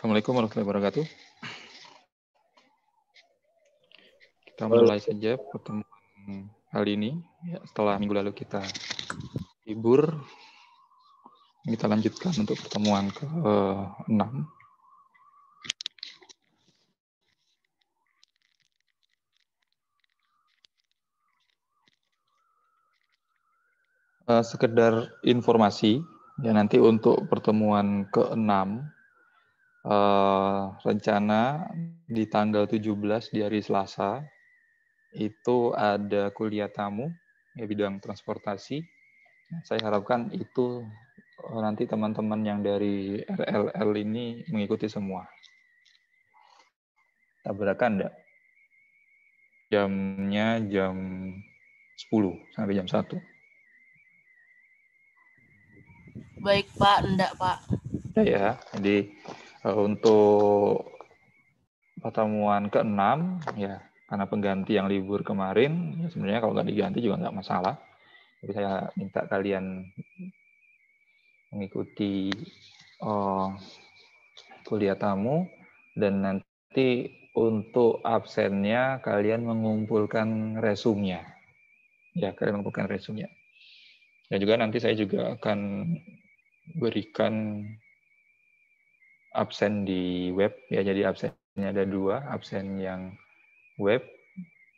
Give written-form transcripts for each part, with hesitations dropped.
Assalamualaikum warahmatullahi wabarakatuh. Kita mulai saja pertemuan kali ini. Ya, setelah minggu lalu kita libur, kita lanjutkan untuk pertemuan ke-6. Sekedar informasi, ya nanti untuk pertemuan ke-6, rencana di tanggal 17 di hari Selasa, itu ada kuliah tamu, ya bidang transportasi. Saya harapkan itu nanti teman-teman yang dari RLL ini mengikuti semua. Tabrakan enggak? Jamnya jam 10 sampai jam 1. Baik Pak, enggak Pak. Ya, jadi untuk pertemuan ke-6, ya karena pengganti yang libur kemarin, ya sebenarnya kalau nggak diganti juga nggak masalah. Jadi saya minta kalian mengikuti kuliah tamu, dan nanti untuk absennya kalian mengumpulkan resumnya. Ya, kalian mengumpulkan resumnya. Dan juga nanti saya juga akan berikan absen di web, ya jadi absennya ada 2, absen yang web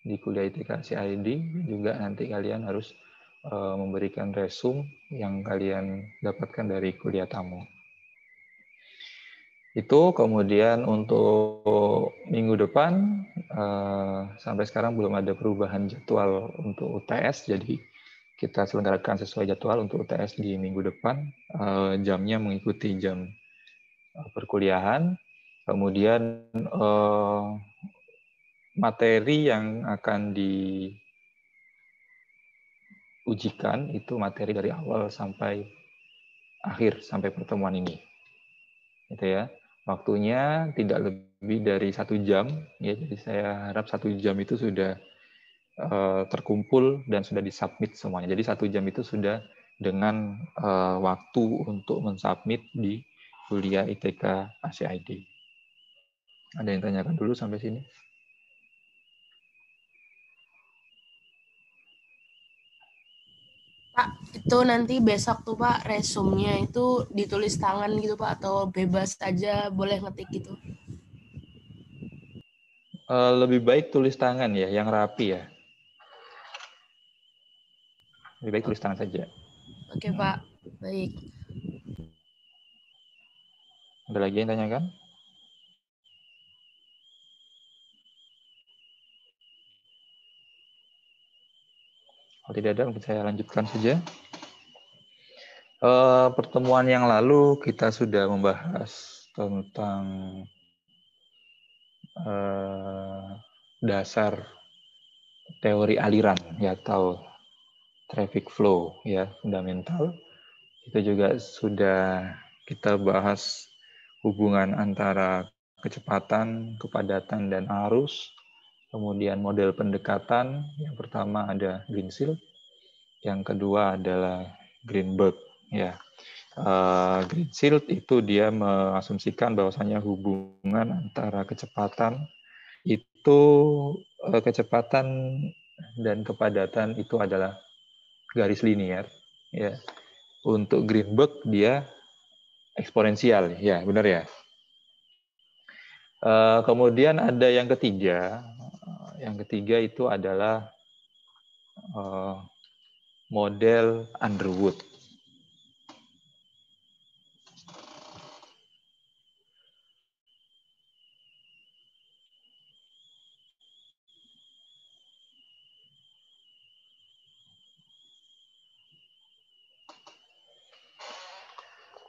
di kuliah ITK CID, juga nanti kalian harus memberikan resume yang kalian dapatkan dari kuliah tamu. Itu kemudian untuk minggu depan, sampai sekarang belum ada perubahan jadwal untuk UTS, jadi kita selenggarakan sesuai jadwal untuk UTS di minggu depan, jamnya mengikuti jam perkuliahan, kemudian materi yang akan diujikan itu materi dari awal sampai akhir, sampai pertemuan ini. Gitu ya. Waktunya tidak lebih dari 1 jam, ya, jadi saya harap 1 jam itu sudah terkumpul dan sudah disubmit semuanya. Jadi 1 jam itu sudah dengan waktu untuk mensubmit di kuliah ITK ACID. Ada yang tanyakan dulu sampai sini? Pak, itu nanti besok tuh Pak, resumnya itu ditulis tangan gitu Pak, atau bebas aja boleh ngetik gitu? Lebih baik tulis tangan ya, yang rapi ya. Lebih baik tulis tangan saja. Oke Pak, baik. Ada lagi yang tanyakan? Kalau tidak ada, mungkin saya lanjutkan saja. Pertemuan yang lalu kita sudah membahas tentang dasar teori aliran, ya, atau traffic flow, ya, fundamental. Itu juga sudah kita bahas hubungan antara kecepatan, kepadatan, dan arus. Kemudian model pendekatan, yang pertama ada Greensill, yang kedua adalah Greenberg. Ya, Greensill itu dia mengasumsikan bahwasanya hubungan antara kecepatan kecepatan dan kepadatan itu adalah garis linier. Ya, untuk Greenberg dia eksponensial, ya benar ya. Kemudian ada yang ketiga. Yang ketiga itu adalah model Underwood.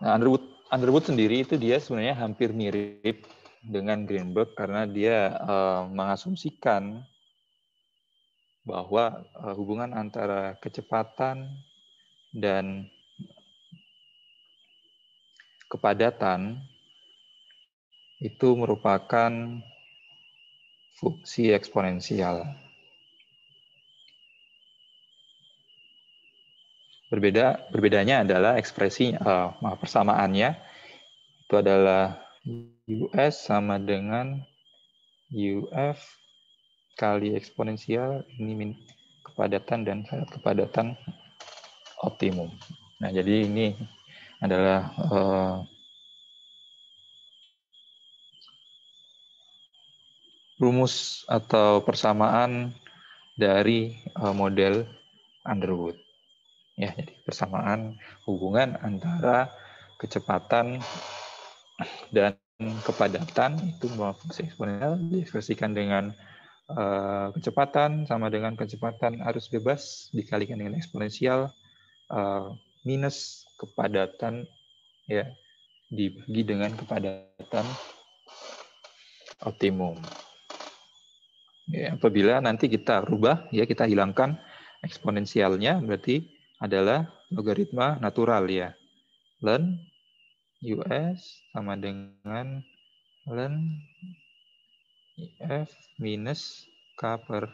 Nah, Underwood sendiri itu dia sebenarnya hampir mirip dengan Greenberg karena dia mengasumsikan bahwa hubungan antara kecepatan dan kepadatan itu merupakan fungsi eksponensial. Berbedanya adalah ekspresi persamaannya itu adalah US sama dengan UF kali eksponensial ini kepadatan dan syarat kepadatan optimum. Nah, jadi ini adalah rumus atau persamaan dari model Underwood. Ya, jadi persamaan hubungan antara kecepatan dan kepadatan itu fungsi eksponensial diekspresikan dengan kecepatan sama dengan kecepatan arus bebas dikalikan dengan eksponensial minus kepadatan ya dibagi dengan kepadatan optimum. Ya, apabila nanti kita rubah ya kita hilangkan eksponensialnya berarti adalah logaritma natural ya. Ln US sama dengan ln F minus K per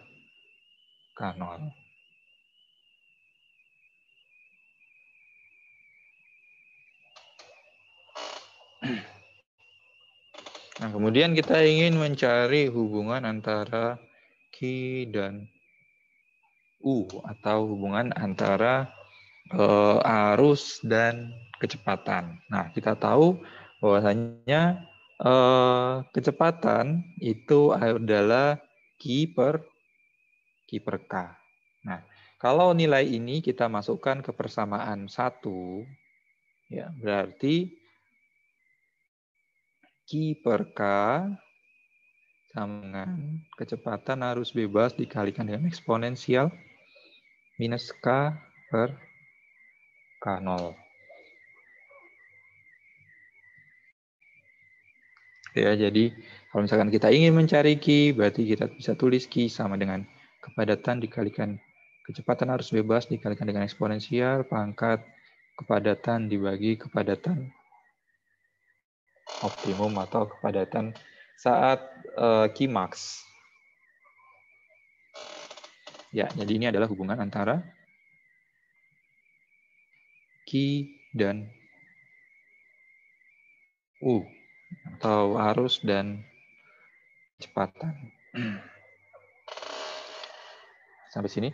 K0. Nah, kemudian kita ingin mencari hubungan antara Q dan U atau hubungan antara arus dan kecepatan. Nah, kita tahu bahwasanya kecepatan itu adalah Q per K. Nah, kalau nilai ini kita masukkan ke persamaan 1, ya berarti Q per K sama dengan kecepatan arus bebas dikalikan dengan eksponensial minus K per K0. Ya, jadi kalau misalkan kita ingin mencari Q, berarti kita bisa tulis Q sama dengan kepadatan dikalikan kecepatan arus bebas dikalikan dengan eksponensial pangkat kepadatan dibagi kepadatan optimum atau kepadatan saat Qmax. Ya, jadi ini adalah hubungan antara Q dan U atau arus dan kecepatan. Sampai sini.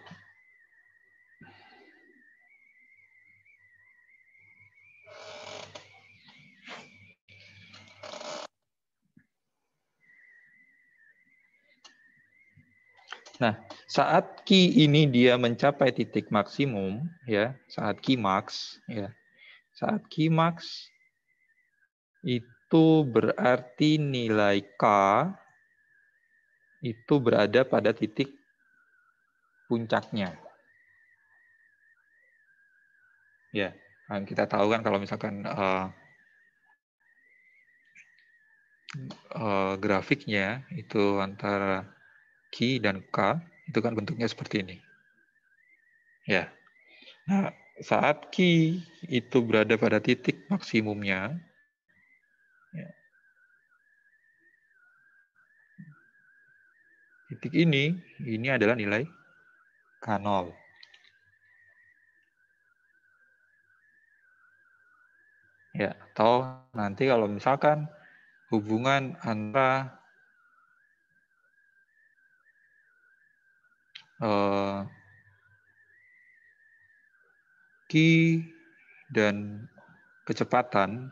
Nah, saat Q ini dia mencapai titik maksimum, ya, saat Qmax, ya, saat Qmax itu berarti nilai K itu berada pada titik puncaknya. Ya, kan kita tahu kan kalau misalkan grafiknya itu antara Q dan K itu kan bentuknya seperti ini. Ya. Nah, saat Q itu berada pada titik maksimumnya, ya, titik ini adalah nilai K0. Ya, atau nanti kalau misalkan hubungan antara Q dan kecepatan,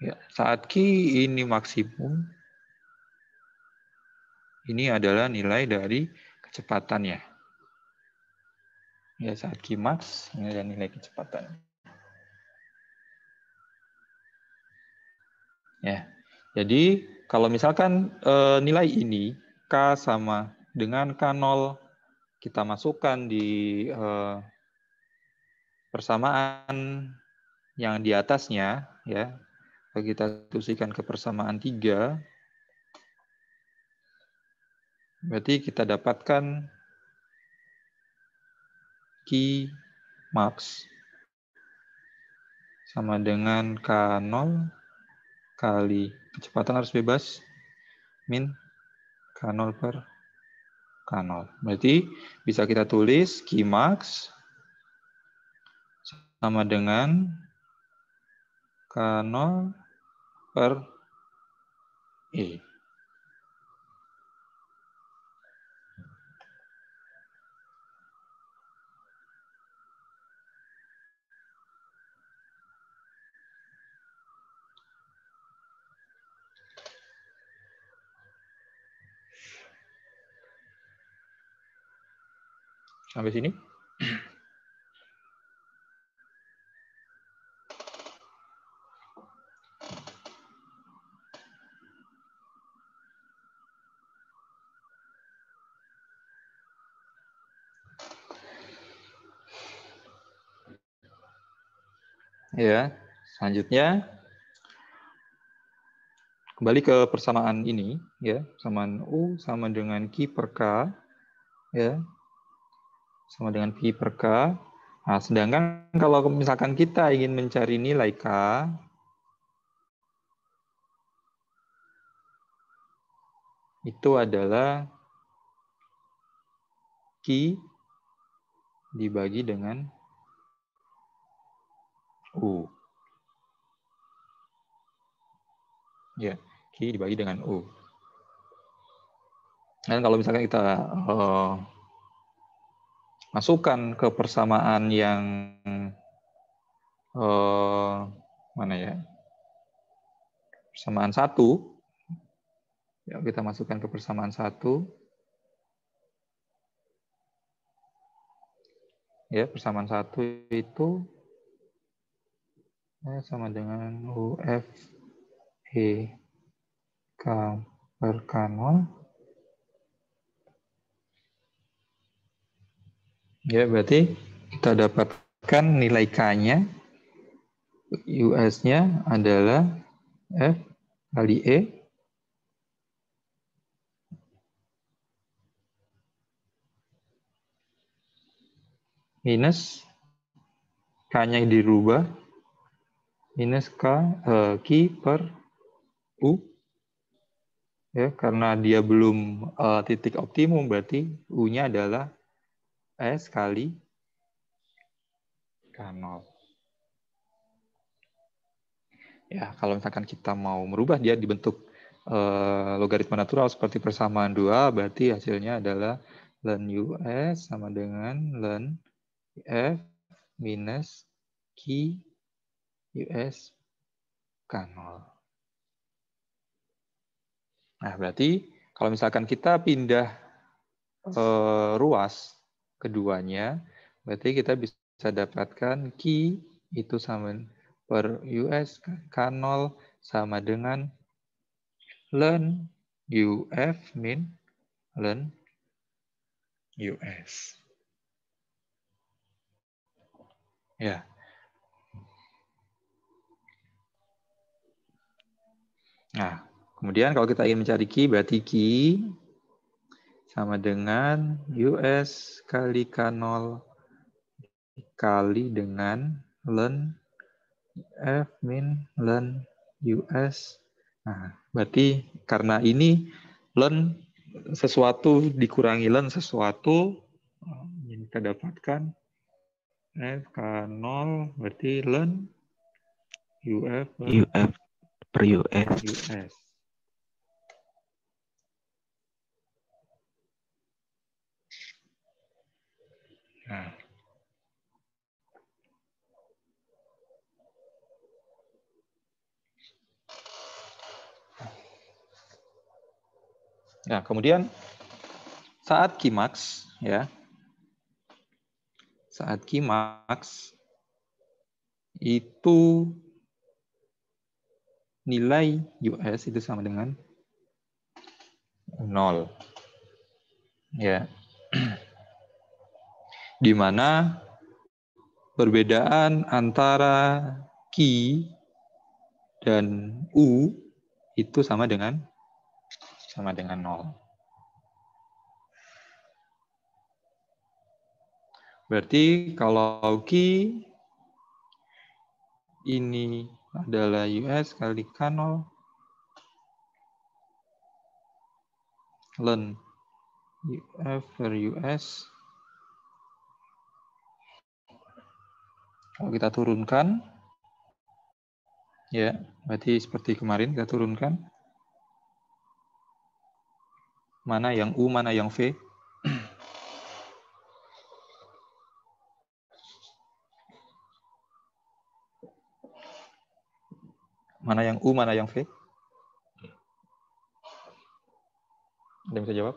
ya, saat Q ini maksimum, ini adalah nilai dari kecepatannya. Ya, saat Qmax, ini adalah nilai kecepatan. Ya, jadi kalau misalkan nilai ini K sama dengan K0 kita masukkan di persamaan yang di atasnya, ya, kalau kita tuliskan ke persamaan 3, berarti kita dapatkan Qmax sama dengan K0 kali kecepatan arus bebas min K0 per K0. Berarti bisa kita tulis Qmax sama dengan K0 per E. Sampai sini? Ya, selanjutnya kembali ke persamaan ini, ya, persamaan U sama dengan Q per K, ya, sama dengan Pi per K. Nah, sedangkan kalau misalkan kita ingin mencari nilai K, itu adalah Q dibagi dengan U. Ya, Q dibagi dengan U. Dan kalau misalkan kita masukkan ke persamaan yang mana ya? Persamaan 1. Ya, kita masukkan ke persamaan 1. Ya, persamaan 1 itu sama dengan UF E K per K0. Ya, berarti kita dapatkan nilai K-nya, US-nya adalah F kali E minus K-nya dirubah minus Q per U. Ya, karena dia belum titik optimum, berarti U-nya adalah S kali K0. Ya, kalau misalkan kita mau merubah dia dibentuk logaritma natural seperti persamaan 2, berarti hasilnya adalah ln US sama dengan ln F minus Q US K0. Nah, berarti kalau misalkan kita pindah ruas keduanya, berarti kita bisa dapatkan Q itu sama per US K0 sama dengan ln UF min ln US. Ya. Nah, kemudian kalau kita ingin mencari Q, berarti Q sama dengan US kali K0 kali dengan ln F min ln US. Nah, berarti karena ini ln sesuatu dikurangi ln sesuatu, yang kita dapatkan F K0 berarti ln UF per US. Nah, kemudian saat Qmax, ya, saat Qmax itu nilai US itu sama dengan 0. Ya. Di mana perbedaan antara Q dan U itu sama dengan 0. Berarti kalau Q ini adalah US kali K0 ln UF per US. Kalau kita turunkan, Ya, berarti seperti kemarin kita turunkan. Mana yang U, mana yang V? Mana yang U, mana yang V? Ada yang bisa jawab?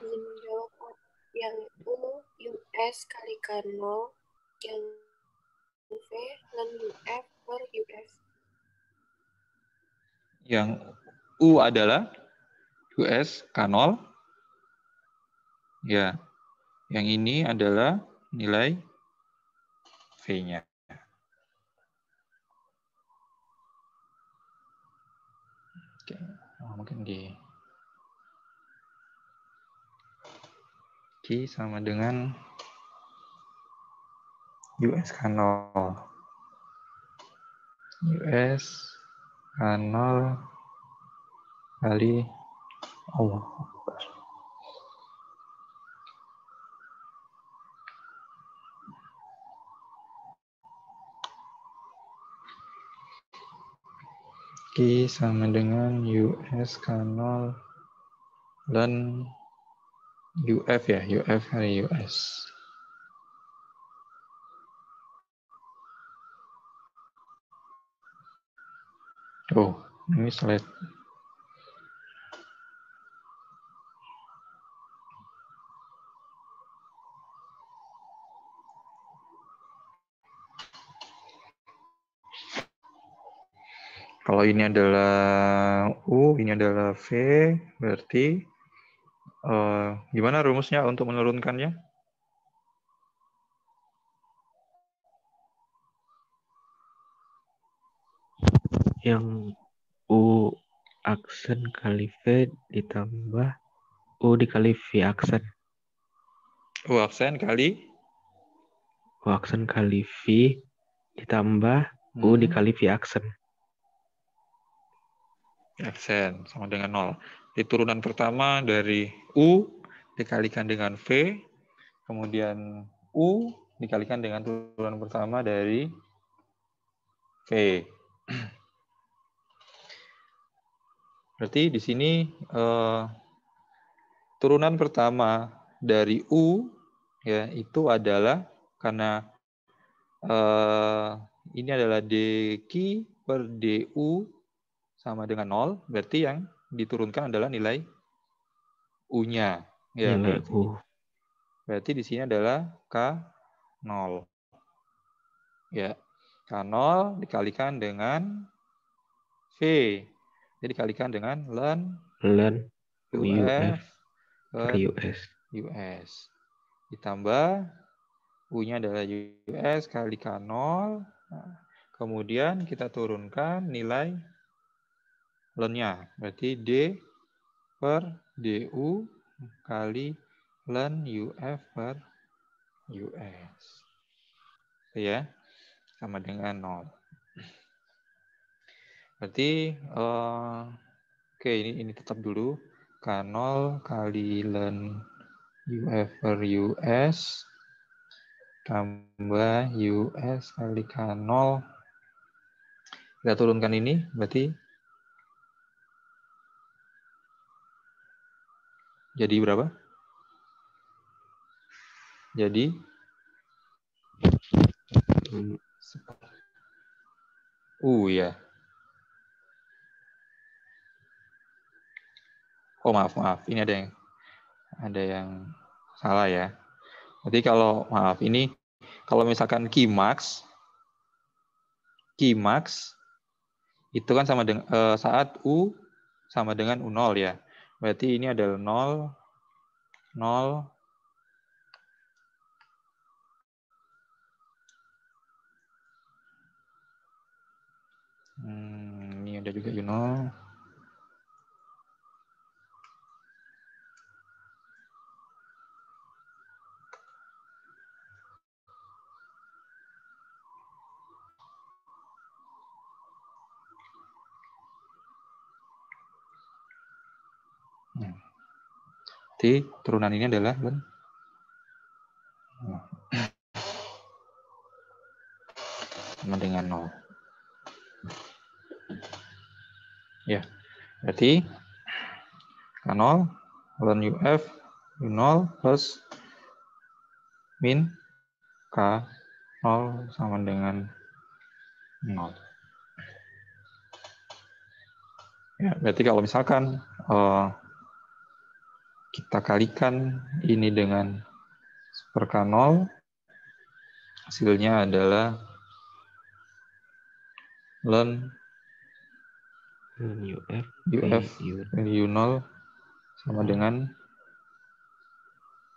Izin menjawab, yang U US kalikan 0, yang V dan UF per US. Yang U adalah US K0. Ya, yang ini adalah nilai V-nya. Oke, mungkin Q sama dengan US K0. US K0 kali Allah. Q sama dengan US K0 dan UF ya, UF kali US. Oh, ini slide. Kalau ini adalah U, ini adalah V, berarti gimana rumusnya untuk menurunkannya? Yang U aksen kali V ditambah U dikali V aksen. U aksen kali? U aksen kali V ditambah U dikali V aksen. Aksen sama dengan 0. Di turunan pertama dari U dikalikan dengan V, kemudian U dikalikan dengan turunan pertama dari V. Berarti di sini turunan pertama dari U ya itu adalah karena ini adalah dq per du sama dengan 0, berarti yang diturunkan adalah nilai U-nya. Ya, Nilai U. Berarti di sini adalah K0. Ya, K0 dikalikan dengan V. Jadi dikalikan dengan ln UF per US. US. Ditambah U-nya adalah US kali K0. Nah, kemudian kita turunkan nilai ln-nya. Berarti D per DU kali ln UF per US. Ya, sama dengan 0. Berarti, oke ini tetap dulu. K0 kali ln UF per US tambah US kali K0. Kita turunkan ini, berarti jadi berapa? Jadi ya. Oh maaf. Ini ada yang salah ya. Berarti kalau maaf ini kalau misalkan Qmax itu kan sama dengan saat U sama dengan U0 ya. Berarti ini adalah 0 0 ini ada juga U0. Berarti turunan ini adalah len sama dengan 0. Ya, berarti K0 len UF U0 plus min K0 sama dengan 0. Ya, berarti kalau misalkan kita kalikan ini dengan per K0, hasilnya adalah len UF UF U0 sama dengan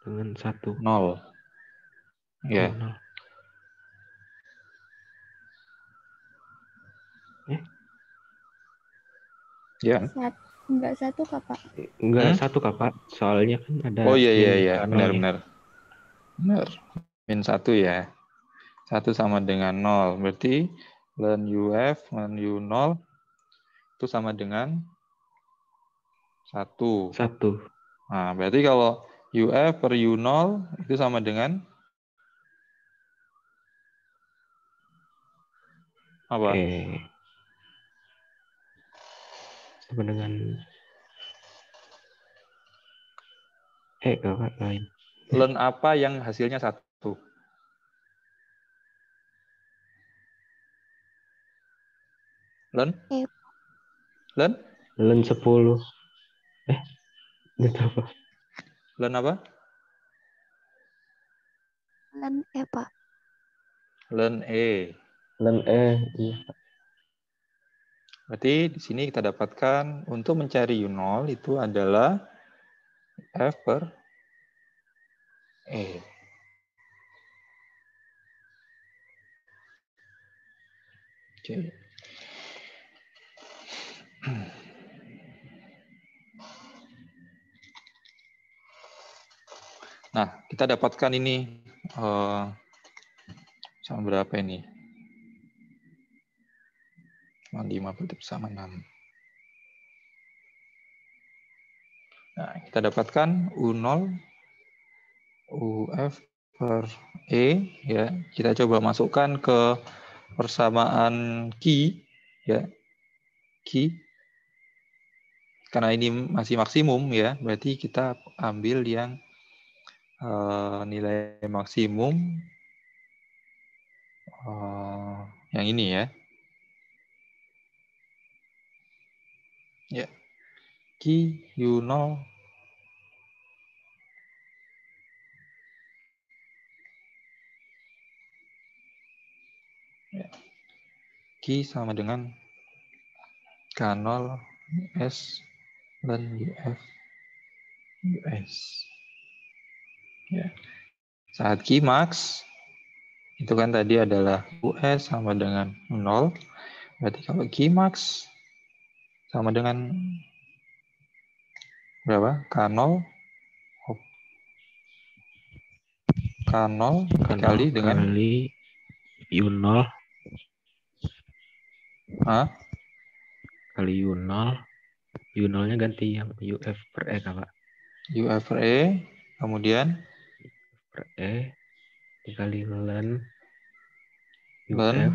1. 0. Ya. Ya. Enggak 1 Kak, Pak? Enggak 1 Kak, Pak. Soalnya kan ada Oh iya min iya K0 ya. benar. Min 1 ya. 1 sama dengan 0. Berarti len UF len U0 itu sama dengan 1. 1. Nah, berarti kalau UF per U0 itu sama dengan apa? Sama dengan Kakak lain. Len apa yang hasilnya 1? Len? Len? Len 10. Itu apa? Len apa? Len E, Pak. Len E. Len E, iya. Berarti di sini kita dapatkan untuk mencari U0 itu adalah F per E. Oke. Nah, kita dapatkan ini sama berapa ini? 5 berarti sama 6. Nah, kita dapatkan U0 UF per E ya. Kita coba masukkan ke persamaan Q ya. Q karena ini masih maksimum ya, berarti kita ambil yang nilai maksimum yang ini ya. Ya. Q U0 ya. Q sama dengan K0 S dan UF US. Ya. Saat Q max itu kan tadi adalah US sama dengan 0. Berarti kalau Q max sama dengan berapa? K0 dikali dengan kali U0 kali U0. U0-nya ganti yang UF per E, Kak. UF per E, kemudian per E dikali len len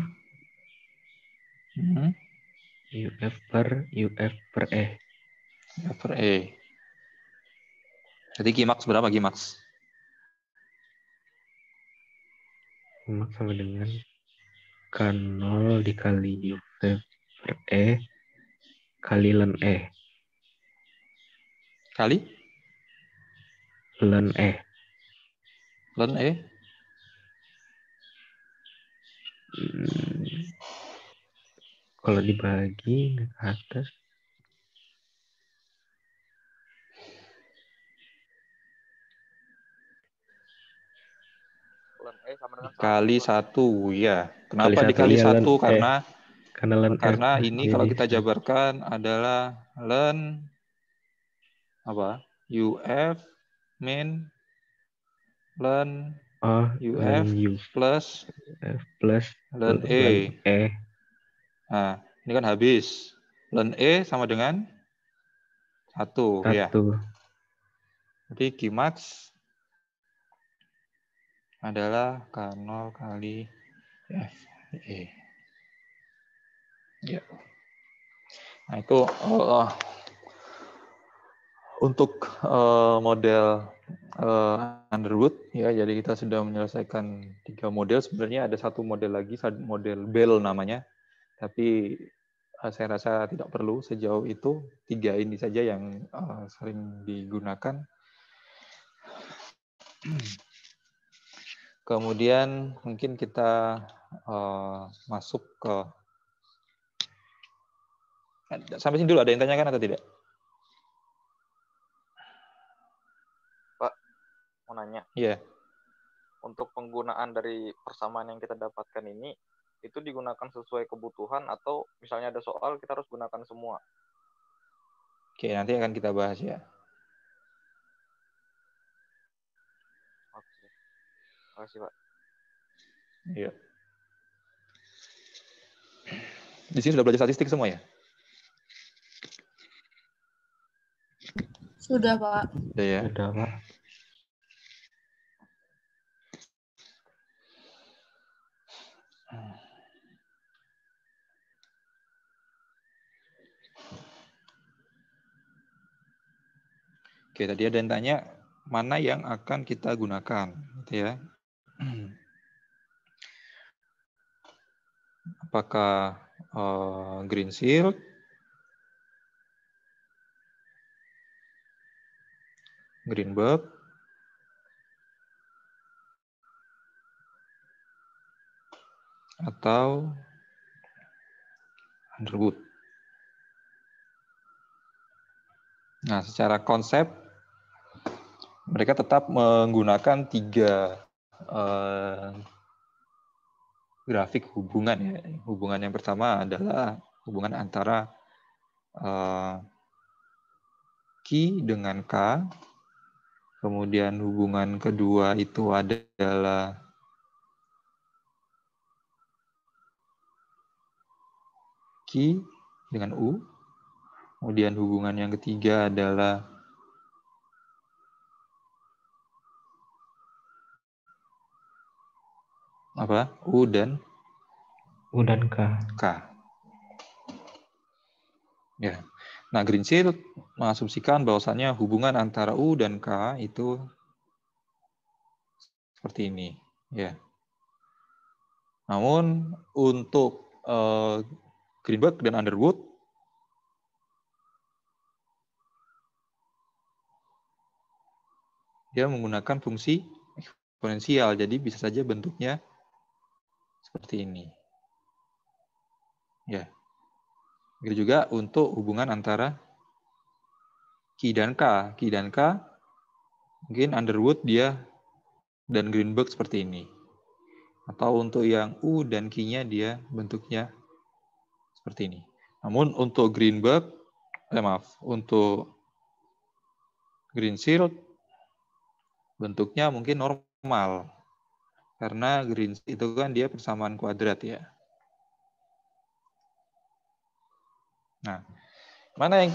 UF per E. UF per E. Jadi Qmax berapa Qmax? Qmax sama dengan K0 dikali UF per E kali len E. Kali? Len E. Len E? Kalau dibagi ke atas. Kali 1 ya. Kenapa Kali 1, dikali iya, 1? Karena len ini kalau kita jabarkan adalah len apa? UF min len UF plus len E. Nah, ini kan habis. Len E sama dengan 1 ya. Jadi Qmax adalah K0 kali FE. Ya. Nah, itu untuk model Underwood, ya. Jadi kita sudah menyelesaikan 3 model. Sebenarnya ada satu model lagi, model Bell namanya. Tapi saya rasa tidak perlu sejauh itu. 3 ini saja yang sering digunakan. Kemudian mungkin kita masuk ke sampai sini dulu. Ada yang tanyakan atau tidak? Pak, mau nanya. Iya. Untuk penggunaan dari persamaan yang kita dapatkan ini, itu digunakan sesuai kebutuhan atau misalnya ada soal kita harus gunakan semua? Oke, nanti akan kita bahas ya. Oke. Terima kasih, Pak. Iya. Di sini sudah belajar statistik semua ya? Sudah, Pak. Sudah ya. Sudah, Pak. Oke, tadi ada yang tanya mana yang akan kita gunakan, gitu ya. Apakah green shield, Greenberg, atau Underwood. Nah, secara konsep mereka tetap menggunakan 3 grafik hubungan ya. Hubungan yang pertama adalah hubungan antara Q dengan K. Kemudian hubungan kedua itu adalah Q dengan U. Kemudian hubungan yang ketiga adalah apa? U dan K. K. Ya. Nah, green shield mengasumsikan bahwasannya hubungan antara U dan K itu seperti ini, ya. Namun untuk Greenberg dan Underwood dia menggunakan fungsi eksponensial, jadi bisa saja bentuknya seperti ini. Ya. Begitu juga untuk hubungan antara Q dan K. Q dan K, mungkin Underwood dia dan Greenberg seperti ini. Atau untuk yang U dan Q-nya dia bentuknya seperti ini. Namun untuk Greenberg, untuk green shield, bentuknya mungkin normal. Karena green shield itu kan dia persamaan kuadrat ya. Nah, mana yang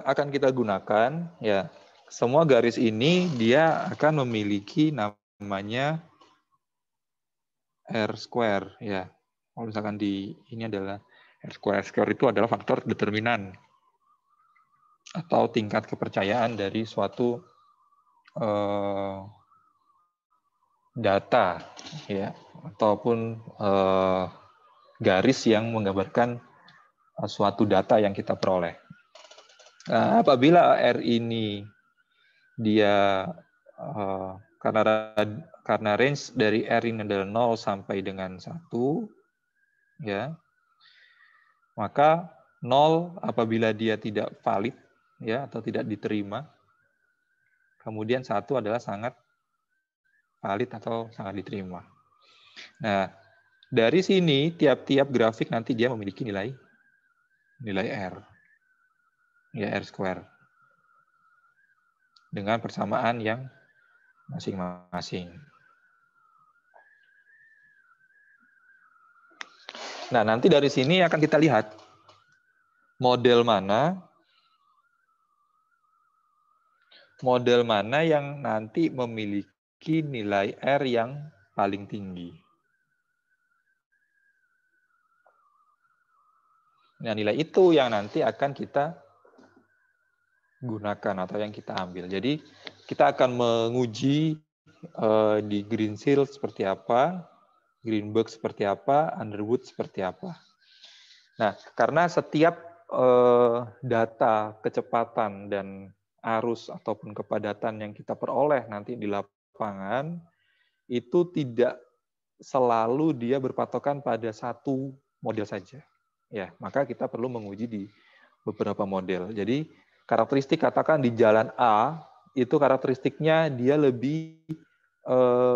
akan kita gunakan? Ya, semua garis ini dia akan memiliki namanya R square ya. Kalau misalkan ini adalah R square itu adalah faktor determinan atau tingkat kepercayaan dari suatu data ya, ataupun garis yang menggambarkan suatu data yang kita peroleh. Nah, apabila R ini dia karena range dari R ini adalah 0 sampai dengan 1 ya, maka 0 apabila dia tidak valid ya atau tidak diterima, kemudian 1 adalah sangat valid atau sangat diterima. Nah, dari sini tiap-tiap grafik nanti dia memiliki nilai R. Ya, R square. Dengan persamaan yang masing-masing. Nah, nanti dari sini akan kita lihat model mana model mana yang nanti memiliki nilai R yang paling tinggi. Nah, nilai itu yang nanti akan kita gunakan atau yang kita ambil. Jadi, kita akan menguji di Greensill seperti apa, Greenberg seperti apa, Underwood seperti apa. Nah, karena setiap data kecepatan dan arus ataupun kepadatan yang kita peroleh nanti di lapangan itu tidak selalu dia berpatokan pada satu model saja. Ya, maka kita perlu menguji di beberapa model. Jadi karakteristik katakan di jalan A itu karakteristiknya dia lebih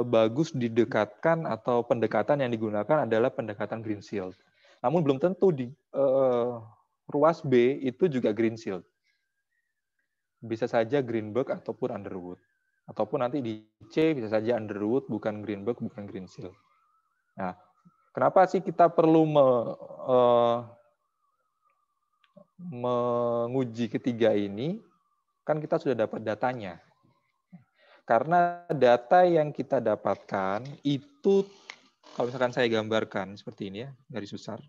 bagus didekatkan atau pendekatan yang digunakan adalah pendekatan Greensill. Namun belum tentu di ruas B itu juga Greensill. Bisa saja Greenberg ataupun Underwood. Ataupun nanti di C bisa saja Underwood, bukan Greenberg, bukan Greensill. Nah, kenapa sih kita perlu menguji ketiga ini? Kan kita sudah dapat datanya. Karena data yang kita dapatkan itu, kalau misalkan saya gambarkan seperti ini ya, garis besar.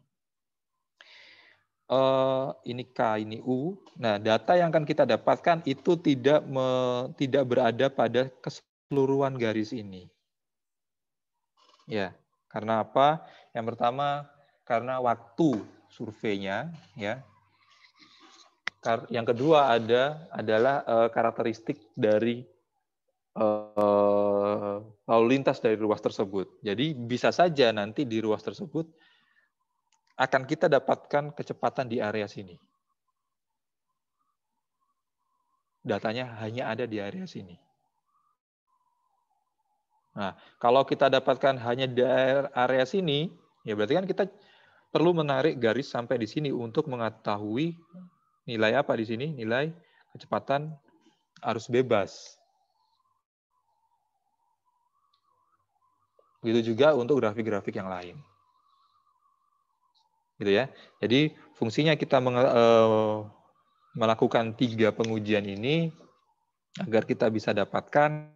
Ini K, ini U. Nah, data yang akan kita dapatkan itu tidak berada pada keseluruhan garis ini. Ya, karena apa? Yang pertama, karena waktu surveinya, ya. Yang kedua adalah karakteristik dari lalu lintas dari ruas tersebut. Jadi bisa saja nanti di ruas tersebut akan kita dapatkan kecepatan di area sini. Datanya hanya ada di area sini. Nah, kalau kita dapatkan hanya di area sini, ya berarti kan kita perlu menarik garis sampai di sini untuk mengetahui nilai apa di sini, nilai kecepatan arus bebas. Begitu juga untuk grafik-grafik yang lain. Gitu ya. Jadi fungsinya kita melakukan 3 pengujian ini agar kita bisa dapatkan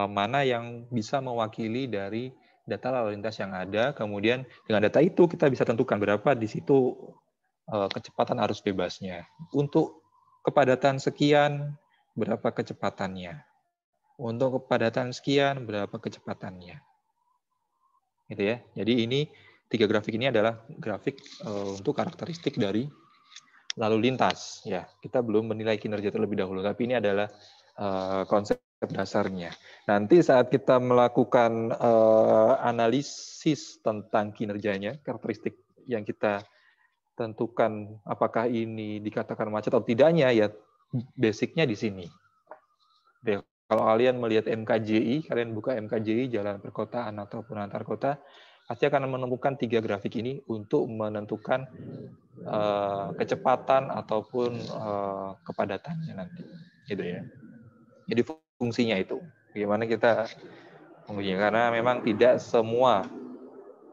mana yang bisa mewakili dari data lalu lintas yang ada. Kemudian dengan data itu kita bisa tentukan berapa di situ kecepatan arus bebasnya. Untuk kepadatan sekian, berapa kecepatannya. Untuk kepadatan sekian, berapa kecepatannya. Gitu ya. Jadi ini 3 grafik ini adalah grafik untuk karakteristik dari lalu lintas. Ya, kita belum menilai kinerja terlebih dahulu, tapi ini adalah konsep dasarnya. Nanti saat kita melakukan analisis tentang kinerjanya, karakteristik yang kita tentukan apakah ini dikatakan macet atau tidaknya, ya basicnya di sini. Oke, kalau kalian melihat MKJI, kalian buka MKJI jalan perkotaan ataupun antar kota, pasti akan menemukan 3 grafik ini untuk menentukan kecepatan ataupun kepadatannya nanti, gitu ya. Jadi fungsinya itu, bagaimana kita mengujinya, karena memang tidak semua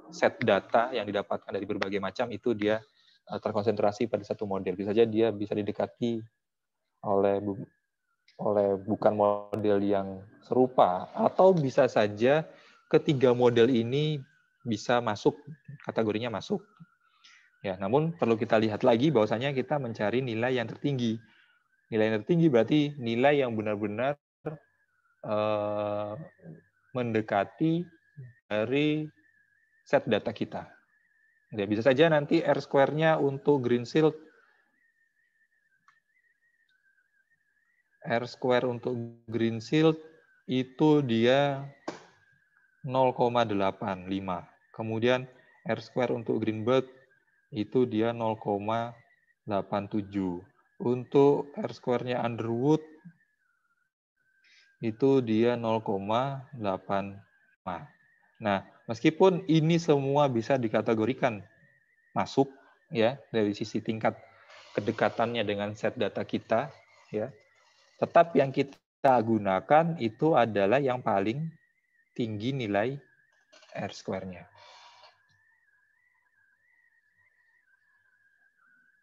set data yang didapatkan dari berbagai macam itu dia terkonsentrasi pada satu model. Bisa saja dia bisa didekati oleh bukan model yang serupa, atau bisa saja ketiga model ini bisa masuk, kategorinya masuk. Ya, namun perlu kita lihat lagi bahwasanya kita mencari nilai yang tertinggi. Nilai yang tertinggi berarti nilai yang benar-benar mendekati dari set data kita. Ya, bisa saja nanti R-square-nya untuk Greensill, itu dia 0,85. Kemudian R-square untuk Greenberg itu dia 0,87. Untuk R-square-nya Underwood itu dia 0,85. Nah, meskipun ini semua bisa dikategorikan masuk ya dari sisi tingkat kedekatannya dengan set data kita, ya, tetap yang kita gunakan itu adalah yang paling tinggi nilai R-square-nya.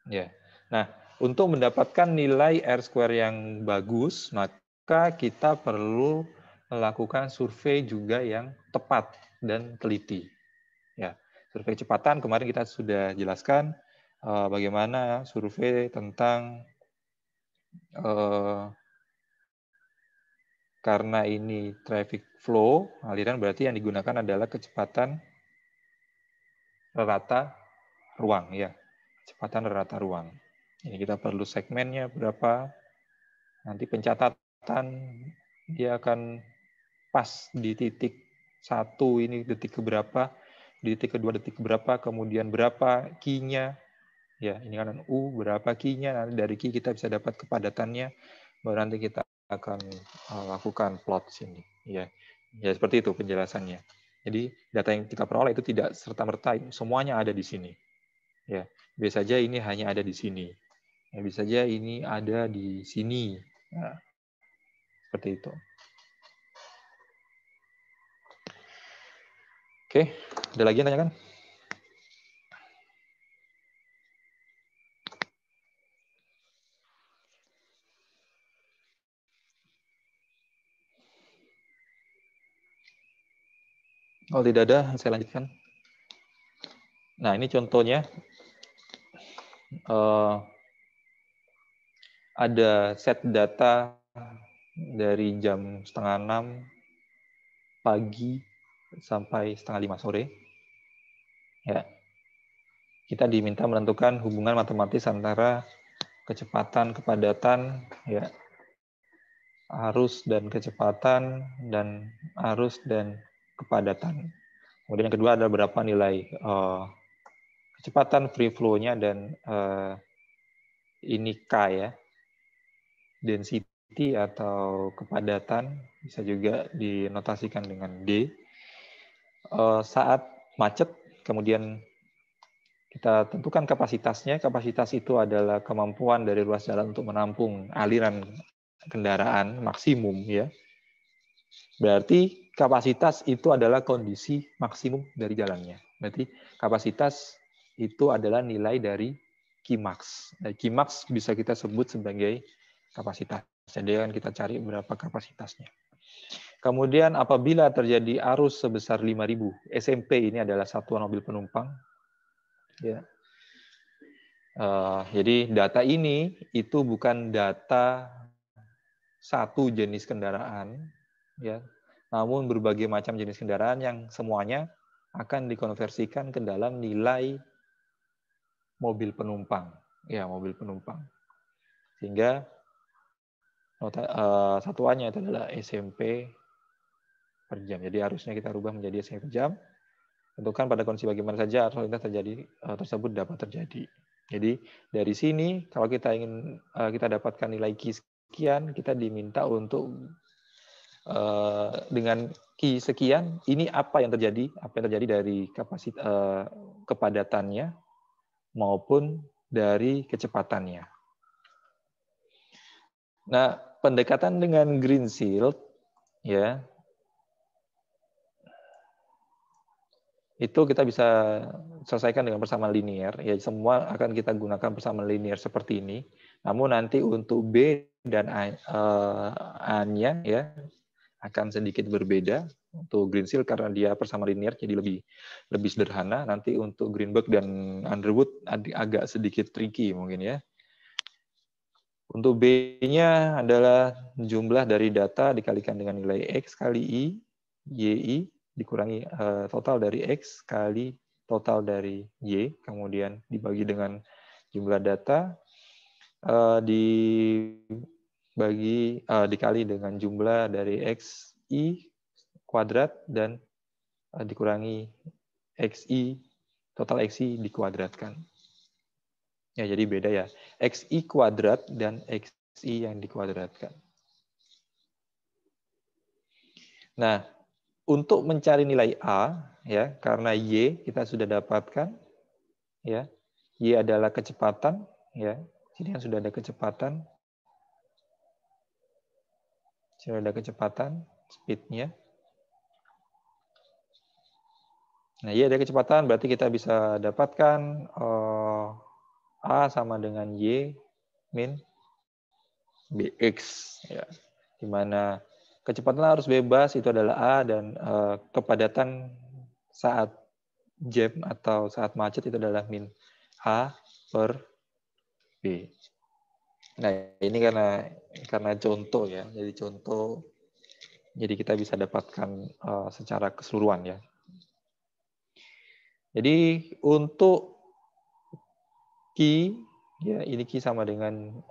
Ya. Nah, untuk mendapatkan nilai R² yang bagus, maka kita perlu melakukan survei juga yang tepat dan teliti. Ya, survei kecepatan kemarin kita sudah jelaskan bagaimana survei tentang karena ini traffic flow, aliran berarti yang digunakan adalah kecepatan rata ruang, ya, kecepatan rata ruang. Ini kita perlu segmennya berapa, nanti pencatatan dia akan pas di titik 1 ini detik keberapa, di titik kedua detik berapa, kemudian berapa key-nya, ya ini kan U berapa key-nya, nanti dari key kita bisa dapat kepadatannya, baru nanti kita akan lakukan plot sini, ya seperti itu penjelasannya. Jadi data yang kita peroleh itu tidak serta-merta semuanya ada di sini, ya bisa saja ini hanya ada di sini, ya, bisa saja ini ada di sini, nah, seperti itu. Oke, ada lagi yang tanyakan? Kalau tidak ada, saya lanjutkan. Nah, ini contohnya. Ada set data dari jam 5:30 pagi sampai 4:30 sore. Ya. Kita diminta menentukan hubungan matematis antara kecepatan, kepadatan, ya, arus dan kecepatan, dan arus dan kepadatan. Kemudian yang kedua ada berapa nilai kecepatan free flow-nya dan ini K, ya, density atau kepadatan, bisa juga dinotasikan dengan D. Saat macet, kemudian kita tentukan kapasitasnya. Kapasitas itu adalah kemampuan dari ruas jalan untuk menampung aliran kendaraan maksimum, ya. Berarti kapasitas itu adalah kondisi maksimum dari jalannya. Berarti kapasitas itu adalah nilai dari Qmax. Nah, Qmax bisa kita sebut sebagai kapasitas. Jadi kan kita cari berapa kapasitasnya. Kemudian apabila terjadi arus sebesar 5.000, SMP ini adalah satuan mobil penumpang. Ya. Jadi data ini itu bukan data satu jenis kendaraan, ya, namun berbagai macam jenis kendaraan yang semuanya akan dikonversikan ke dalam nilai mobil penumpang, ya, mobil penumpang. Sehingga satuannya itu adalah SMP per jam. Jadi harusnya kita rubah menjadi SMP per jam. Tentukan pada kondisi bagaimana saja arus lintas tersebut dapat terjadi. Jadi dari sini kalau kita ingin kita dapatkan nilai Q sekian, kita diminta untuk dengan Q sekian ini apa yang terjadi dari kapasitas kepadatannya maupun dari kecepatannya. Nah, pendekatan dengan green shield, ya, itu kita bisa selesaikan dengan persamaan linear. Ya, semua akan kita gunakan persamaan linear seperti ini. Namun nanti untuk B dan A-nya, ya, akan sedikit berbeda. Untuk green shield karena dia persamaan linear jadi lebih sederhana. Nanti untuk Greenberg dan Underwood agak sedikit tricky mungkin, ya. Untuk B-nya adalah jumlah dari data dikalikan dengan nilai X kali I, YI, dikurangi total dari X kali total dari Y, kemudian dibagi dengan jumlah data, dikali dengan jumlah dari XI kuadrat, dan dikurangi XI, total XI dikuadratkan. Ya, jadi beda, ya. XI kuadrat dan XI yang dikuadratkan. Nah, untuk mencari nilai A, ya, karena Y kita sudah dapatkan, ya. Y adalah kecepatan, ya. Sini kan sudah ada kecepatan. Sudah ada kecepatan, speed-nya. Nah, Y ada kecepatan, berarti kita bisa dapatkan A sama dengan Y min bx, ya, di mana kecepatan arus bebas itu adalah A dan kepadatan saat jam atau saat macet itu adalah min A per B. Nah, ini karena contoh ya, jadi contoh, jadi kita bisa dapatkan secara keseluruhan ya. Jadi untuk Q, ya ini Q sama dengan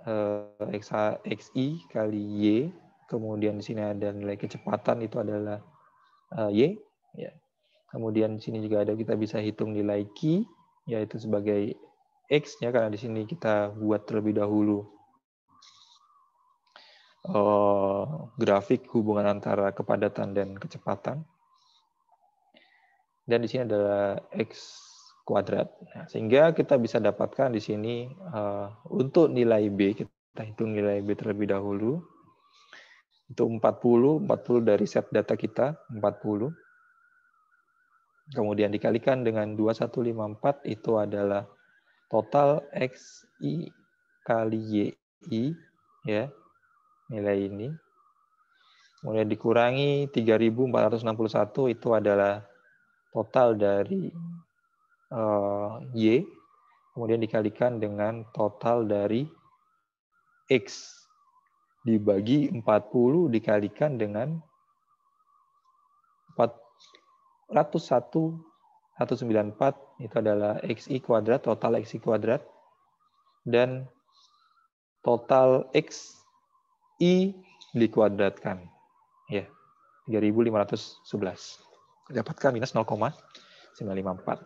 XI kali Y, kemudian di sini ada nilai kecepatan itu adalah Y, ya. Kemudian di sini juga ada, kita bisa hitung nilai Q, yaitu sebagai X-nya, karena di sini kita buat terlebih dahulu grafik hubungan antara kepadatan dan kecepatan. Dan di sini adalah X kuadrat. Nah, sehingga kita bisa dapatkan di sini untuk nilai B, kita hitung nilai B terlebih dahulu. Itu 40 dari set data kita, 40. Kemudian dikalikan dengan 2154 itu adalah total XI kali YI, ya, nilai ini. Kemudian dikurangi 3461 itu adalah total dari Y, kemudian dikalikan dengan total dari X dibagi 40 dikalikan dengan 101.194 itu adalah XI kuadrat, total XI kuadrat, dan total XI dikuadratkan, ya, 3.511. Dapatkan minus 0,954.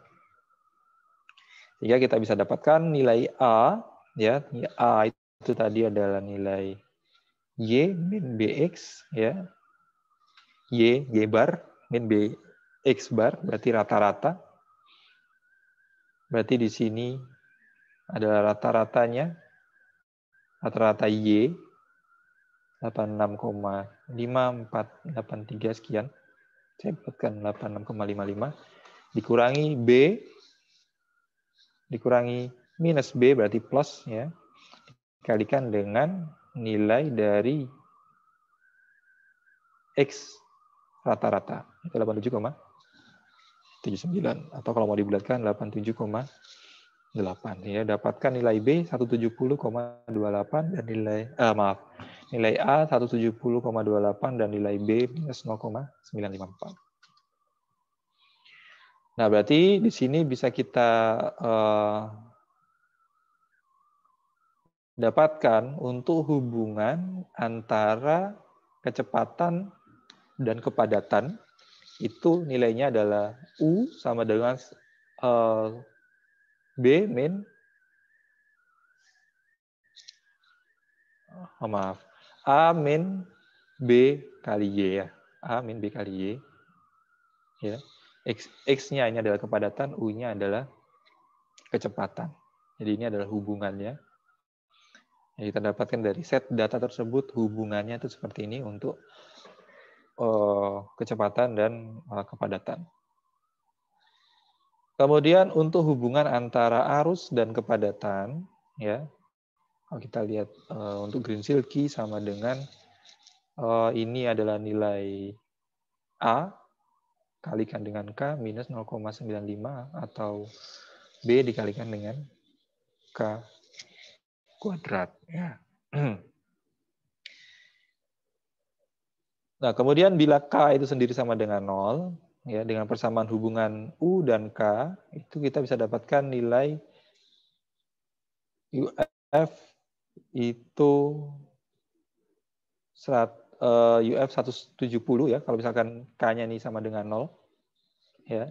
Sehingga kita bisa dapatkan nilai A, ya, A itu tadi adalah nilai Y min BX, ya, Y bar min BX bar, berarti rata-rata. Berarti di sini adalah rata-ratanya, rata-rata Y 86,5483 sekian. Saya buatkan 86,55 dikurangi B, dikurangi minus B berarti plus, ya, dikalikan dengan nilai dari X rata-rata itu 87,79 atau kalau mau dibulatkan 87,8, ya. Dapatkan nilai B 170,28 dan nilai A 170,28 dan nilai B minus 0,954. Nah, berarti di sini bisa kita dapatkan untuk hubungan antara kecepatan dan kepadatan, itu nilainya adalah U sama dengan B min A min B kali Y, ya. A min B kali Y, ya. X-nya ini adalah kepadatan, U-nya adalah kecepatan. Jadi ini adalah hubungannya. Yang kita dapatkan dari set data tersebut, hubungannya itu seperti ini untuk kecepatan dan kepadatan. Kemudian untuk hubungan antara arus dan kepadatan, ya, kalau kita lihat untuk green silky sama dengan ini adalah nilai A kalikan dengan K minus 0,95 atau B dikalikan dengan K kuadrat. Ya. Nah, kemudian bila K itu sendiri sama dengan 0, ya, dengan persamaan hubungan U dan K, itu kita bisa dapatkan nilai UF itu UF 170, ya, kalau misalkan K-nya ini sama dengan 0, ya.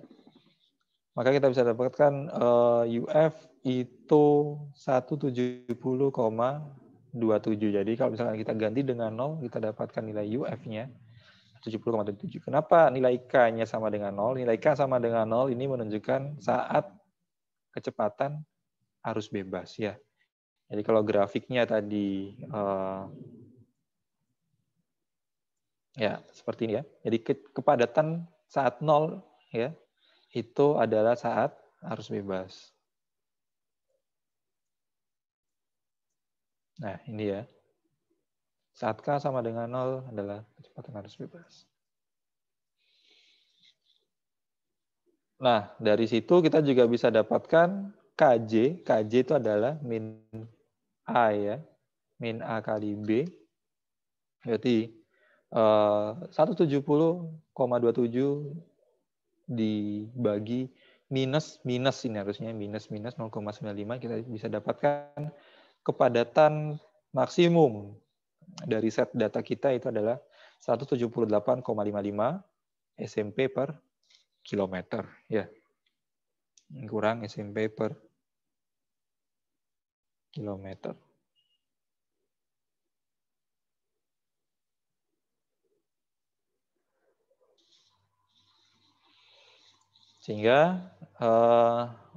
Maka kita bisa dapatkan UF itu 170,27. Jadi kalau misalkan kita ganti dengan 0, kita dapatkan nilai UF-nya 70,27. Kenapa nilai K-nya sama dengan 0? Nilai K sama dengan 0 ini menunjukkan saat kecepatan arus bebas, ya. Jadi kalau grafiknya tadi ya seperti ini, ya. Jadi kepadatan saat 0, ya, itu adalah saat arus bebas. Nah, ini ya. Saat K sama dengan 0 adalah kecepatan arus bebas. Nah, dari situ kita juga bisa dapatkan KJ. KJ itu adalah min A ya. Min A kali B. Berarti 170,27 dibagi minus ini harusnya minus 0,95, kita bisa dapatkan kepadatan maksimum dari set data kita itu adalah 178,55 SMP per kilometer ya. Kurang SMP per kilometer. Sehingga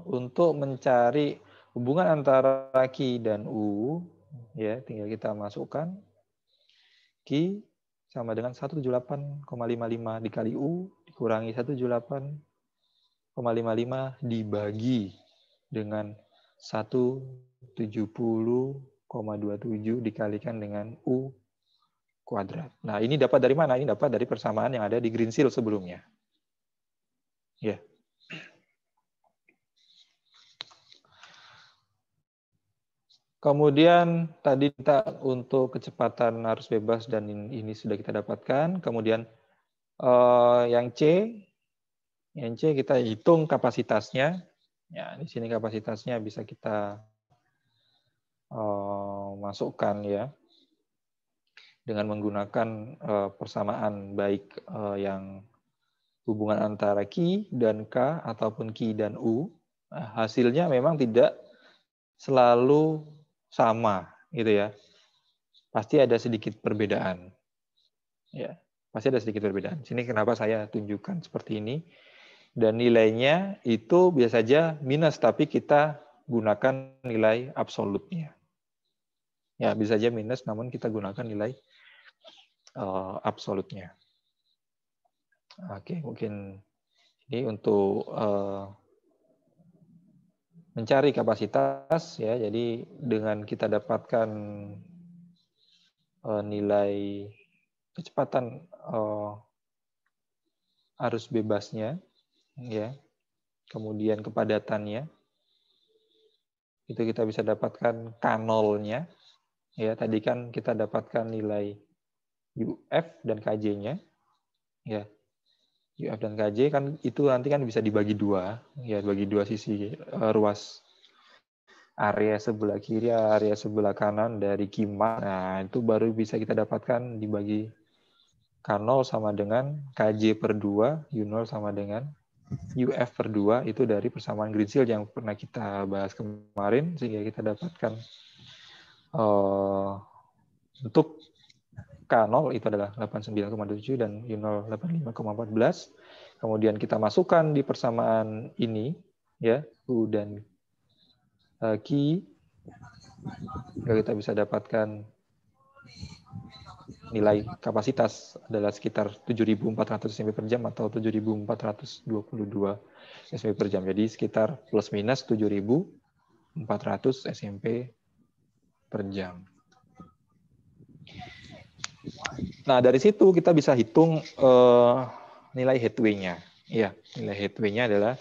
untuk mencari hubungan antara Q dan U, ya tinggal kita masukkan Q sama dengan 178,55 dikali U dikurangi 178,55 dibagi dengan 170,27 dikalikan dengan U kuadrat. Nah, ini dapat dari mana? Ini dapat dari persamaan yang ada di green seal sebelumnya. Ya. Kemudian tadi kita untuk kecepatan arus bebas dan ini sudah kita dapatkan. Kemudian yang C kita hitung kapasitasnya. Ya, di sini kapasitasnya bisa kita masukkan ya dengan menggunakan persamaan baik yang hubungan antara Q dan K ataupun Q dan U. Nah, hasilnya memang tidak selalu sama gitu ya. Pasti ada sedikit perbedaan. Ya, pasti ada sedikit perbedaan. Sini kenapa saya tunjukkan seperti ini. Dan nilainya itu biasa saja minus, tapi kita gunakan nilai absolutnya. Ya, bisa saja minus, namun kita gunakan nilai absolutnya. Oke, mungkin ini untuk mencari kapasitas ya. Jadi dengan kita dapatkan nilai kecepatan arus bebasnya ya. Kemudian kepadatannya itu kita bisa dapatkan K0-nya ya. Tadi kan kita dapatkan nilai UF dan KJ-nya ya. UF dan KJ kan itu nanti kan bisa dibagi dua, ya bagi dua sisi ruas area sebelah kiri, area sebelah kanan dari Kima. Nah itu baru bisa kita dapatkan dibagi K0 sama dengan KJ per 2, U0 sama dengan UF per 2, itu dari persamaan green seal yang pernah kita bahas kemarin, sehingga kita dapatkan untuk K0 itu adalah 89,7 dan U0 85,14. Kemudian kita masukkan di persamaan ini ya, U dan Q. Kita bisa dapatkan nilai kapasitas adalah sekitar 7.400 SMP per jam atau 7.422 SMP per jam. Jadi sekitar plus minus 7.400 SMP per jam. Nah, dari situ kita bisa hitung nilai headway-nya. Iya, nilai headway-nya adalah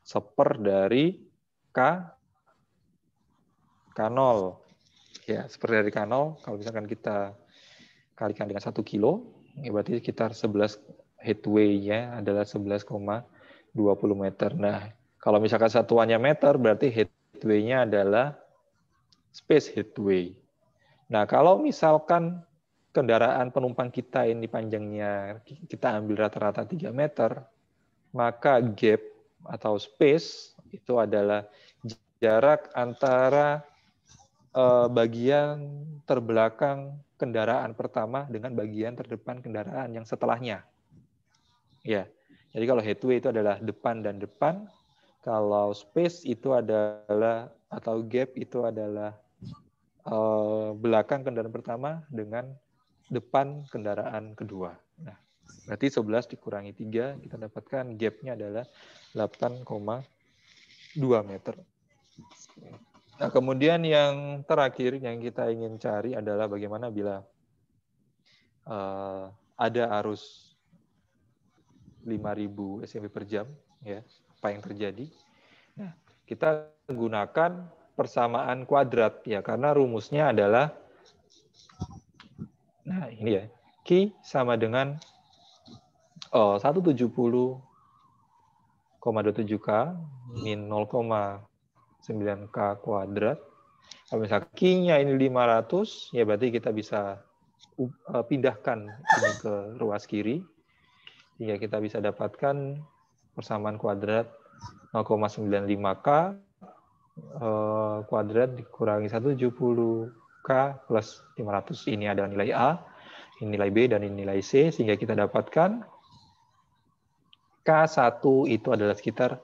1/4 dari K0. Ya, 1/4 dari K0, kalau misalkan kita kalikan dengan 1 kilo, ya berarti sekitar 11 headway-nya adalah 11,20 meter. Nah, kalau misalkan satuannya meter, berarti headway-nya adalah space headway. Nah, kalau misalkan kendaraan penumpang kita ini panjangnya kita ambil rata-rata 3 meter, maka gap atau space itu adalah jarak antara bagian terbelakang kendaraan pertama dengan bagian terdepan kendaraan yang setelahnya. Ya, jadi kalau headway itu adalah depan dan depan, kalau space itu adalah atau gap itu adalah belakang kendaraan pertama dengan depan kendaraan kedua. Nah, berarti 11 dikurangi 3, kita dapatkan gap-nya adalah 8,2 meter. Nah, kemudian yang terakhir yang kita ingin cari adalah bagaimana bila ada arus 5.000 SMP per jam, ya, apa yang terjadi? Nah, kita gunakan persamaan kuadrat, ya, karena rumusnya adalah, nah ini ya, Q sama dengan 170,27K min 0,9K kuadrat. Kalau misalnya Q-nya ini 500, ya berarti kita bisa pindahkan ini ke ruas kiri, sehingga kita bisa dapatkan persamaan kuadrat 0,95K kuadrat dikurangi 170K plus 500. Ini ada nilai A, ini nilai B, dan ini nilai C, sehingga kita dapatkan K1 itu adalah sekitar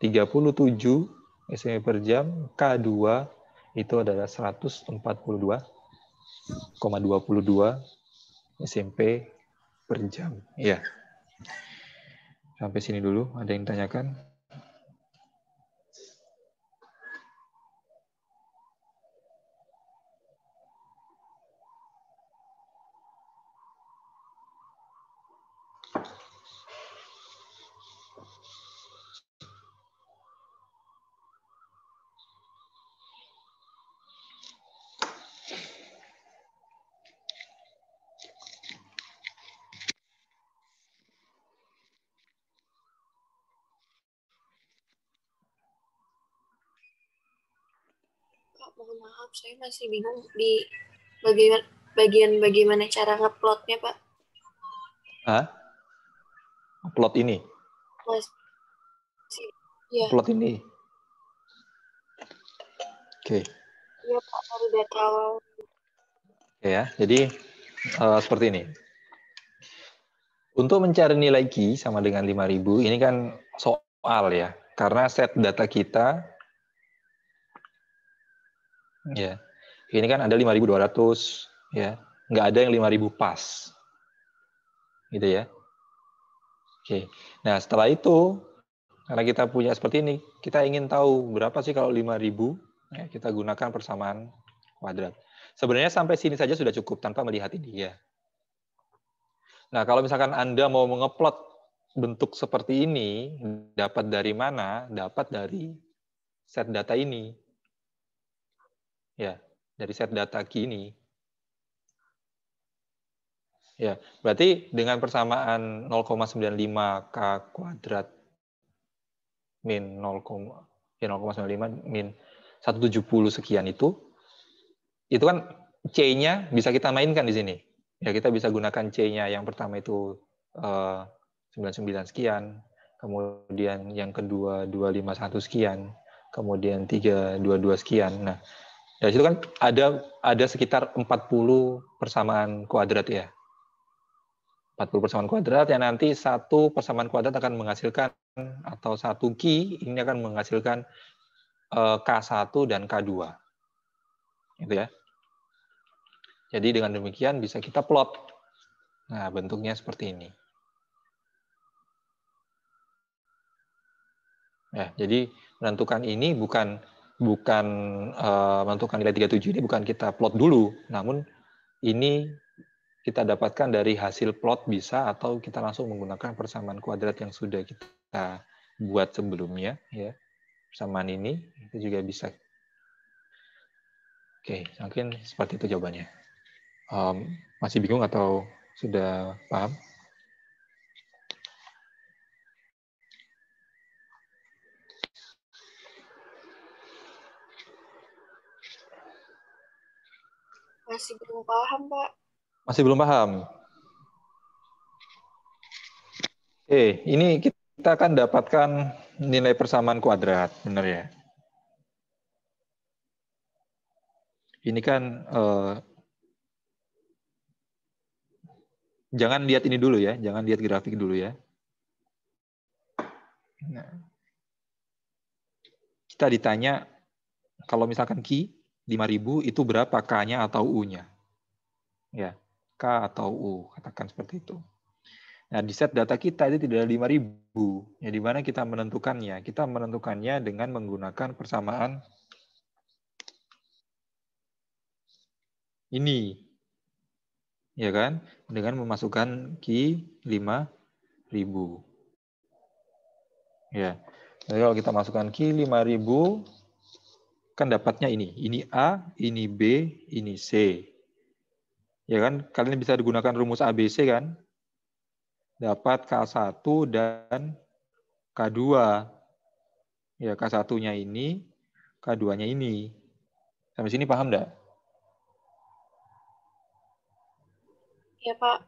37 SMP per jam, K2 itu adalah 142,22 SMP per jam. Ya. Sampai sini dulu, ada yang tanyakan? Pak, mohon maaf, saya masih bingung di bagian bagaimana cara ngeplotnya, Pak. Hah? Plot ini? Iya. Plot ini? Oke. Iya, Pak, dari data awal. Ya, jadi seperti ini. Untuk mencari nilai Q sama dengan 5.000, ini kan soal ya. Karena set data kita, ya, ini kan ada 5.200, ya. Nggak ada yang 5.000 pas. Gitu ya. Oke. Nah, setelah itu, karena kita punya seperti ini, kita ingin tahu berapa sih kalau 5.000, ya, kita gunakan persamaan kuadrat. Sebenarnya sampai sini saja sudah cukup tanpa melihat ini ya. Nah, kalau misalkan Anda mau mengeplot bentuk seperti ini, dapat dari mana? Dapat dari set data ini. Ya, dari set data Q ini. Ya, berarti dengan persamaan 0,95K kuadrat min 0,95 min 170 sekian itu kan C-nya bisa kita mainkan di sini. Ya, kita bisa gunakan C-nya yang pertama itu 99 sekian, kemudian yang kedua 251 sekian, kemudian 322 sekian. Nah, dari situ kan ada sekitar 40 persamaan kuadrat ya. 40 persamaan kuadrat yang nanti satu persamaan kuadrat akan menghasilkan, atau satu Q ini akan menghasilkan K1 dan K2. Gitu ya. Jadi dengan demikian bisa kita plot. Nah, bentuknya seperti ini. Ya, jadi menentukan ini bukan menentukan nilai 37 ini bukan kita plot dulu, namun ini kita dapatkan dari hasil plot bisa, atau kita langsung menggunakan persamaan kuadrat yang sudah kita buat sebelumnya ya. Persamaan ini itu juga bisa. Oke, mungkin seperti itu jawabannya. Masih bingung atau sudah paham? Masih belum paham, Pak. Masih belum paham? Oke, ini kita akan dapatkan nilai persamaan kuadrat, benar ya? Ini kan jangan lihat ini dulu ya, jangan lihat grafik dulu ya. Nah, kita ditanya kalau misalkan Q 5.000 itu berapa K-nya atau U-nya? Ya, K atau U, katakan seperti itu. Nah, di set data kita itu tidak ada 5.000. Ya, di mana kita menentukannya? Kita menentukannya dengan menggunakan persamaan ini. Ya kan? Dengan memasukkan key 5.000. Ya. Jadi kalau kita masukkan key 5.000, kan dapatnya ini. Ini A, ini B, ini C. Ya kan? Kalian bisa digunakan rumus ABC kan? Dapat K1 dan K2. Ya, K1-nya ini, K2-nya ini. Sampai sini paham enggak? Ya, Pak.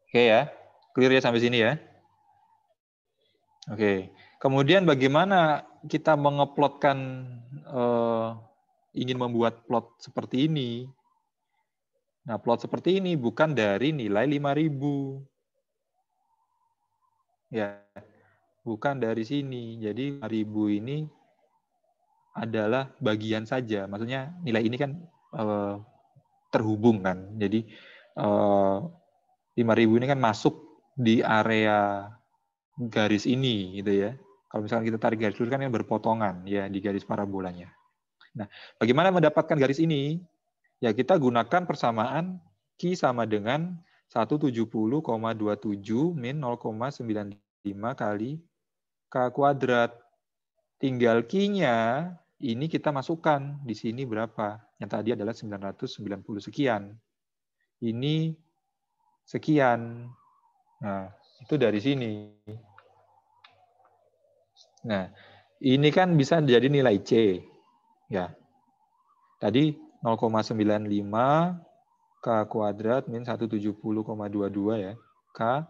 Oke ya. Clear ya sampai sini ya? Oke. Kemudian bagaimana kita mengeplotkan ingin membuat plot seperti ini? Nah, plot seperti ini bukan dari nilai 5.000. Ya, bukan dari sini. Jadi 5.000 ini adalah bagian saja. Maksudnya nilai ini kan terhubung kan. Jadi 5.000 ini kan masuk di area garis ini gitu ya. Kalau misalkan kita tarik garis lurus kan yang berpotongan ya di garis parabolanya. Nah, bagaimana mendapatkan garis ini? Ya kita gunakan persamaan Q sama dengan 170,27 min 0,95 kali K kuadrat. Tinggal Q-nya ini kita masukkan di sini berapa? Yang tadi adalah 990 sekian. Ini sekian. Nah, itu dari sini. Nah, ini kan bisa jadi nilai C. Ya. Tadi 0,95 K kuadrat min 170,22 ya. K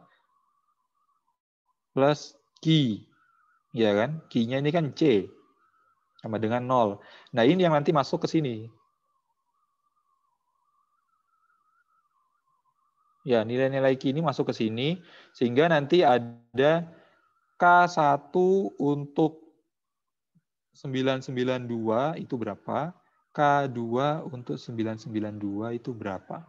plus Q. Ya kan? Q-nya ini kan C. Sama dengan 0. Nah, ini yang nanti masuk ke sini. Ya, nilai-nilai Q ini masuk ke sini. Sehingga nanti ada K1 untuk 992 itu berapa? K2 untuk 992 itu berapa?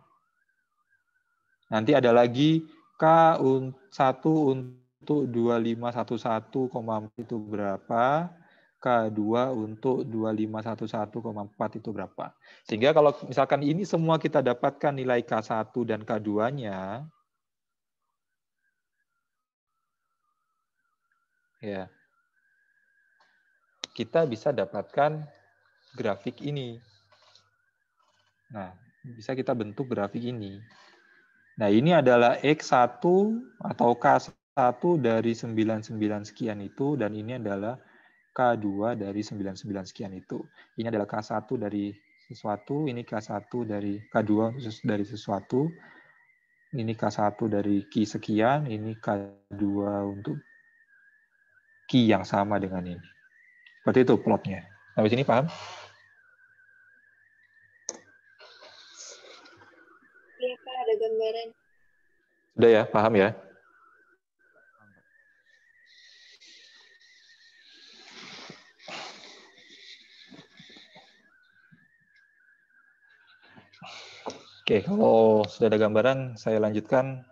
Nanti ada lagi K1 untuk 2511,4 itu berapa? K2 untuk 2511,4 itu berapa? Sehingga kalau misalkan ini semua kita dapatkan nilai K1 dan K2-nya, ya, kita bisa dapatkan grafik ini. Nah, bisa kita bentuk grafik ini. Nah, ini adalah X1 atau K1 dari 99 sekian itu, dan ini adalah K2 dari 99 sekian itu. Ini adalah K1 dari sesuatu, ini K1 dari K2 dari sesuatu, ini K1 dari Q sekian, ini K2 untuk Q yang sama dengan ini. Seperti itu plotnya. Sampai sini paham? Iya, Pak, ada gambaran. Sudah ya, paham ya? Oke, kalau sudah ada gambaran, saya lanjutkan.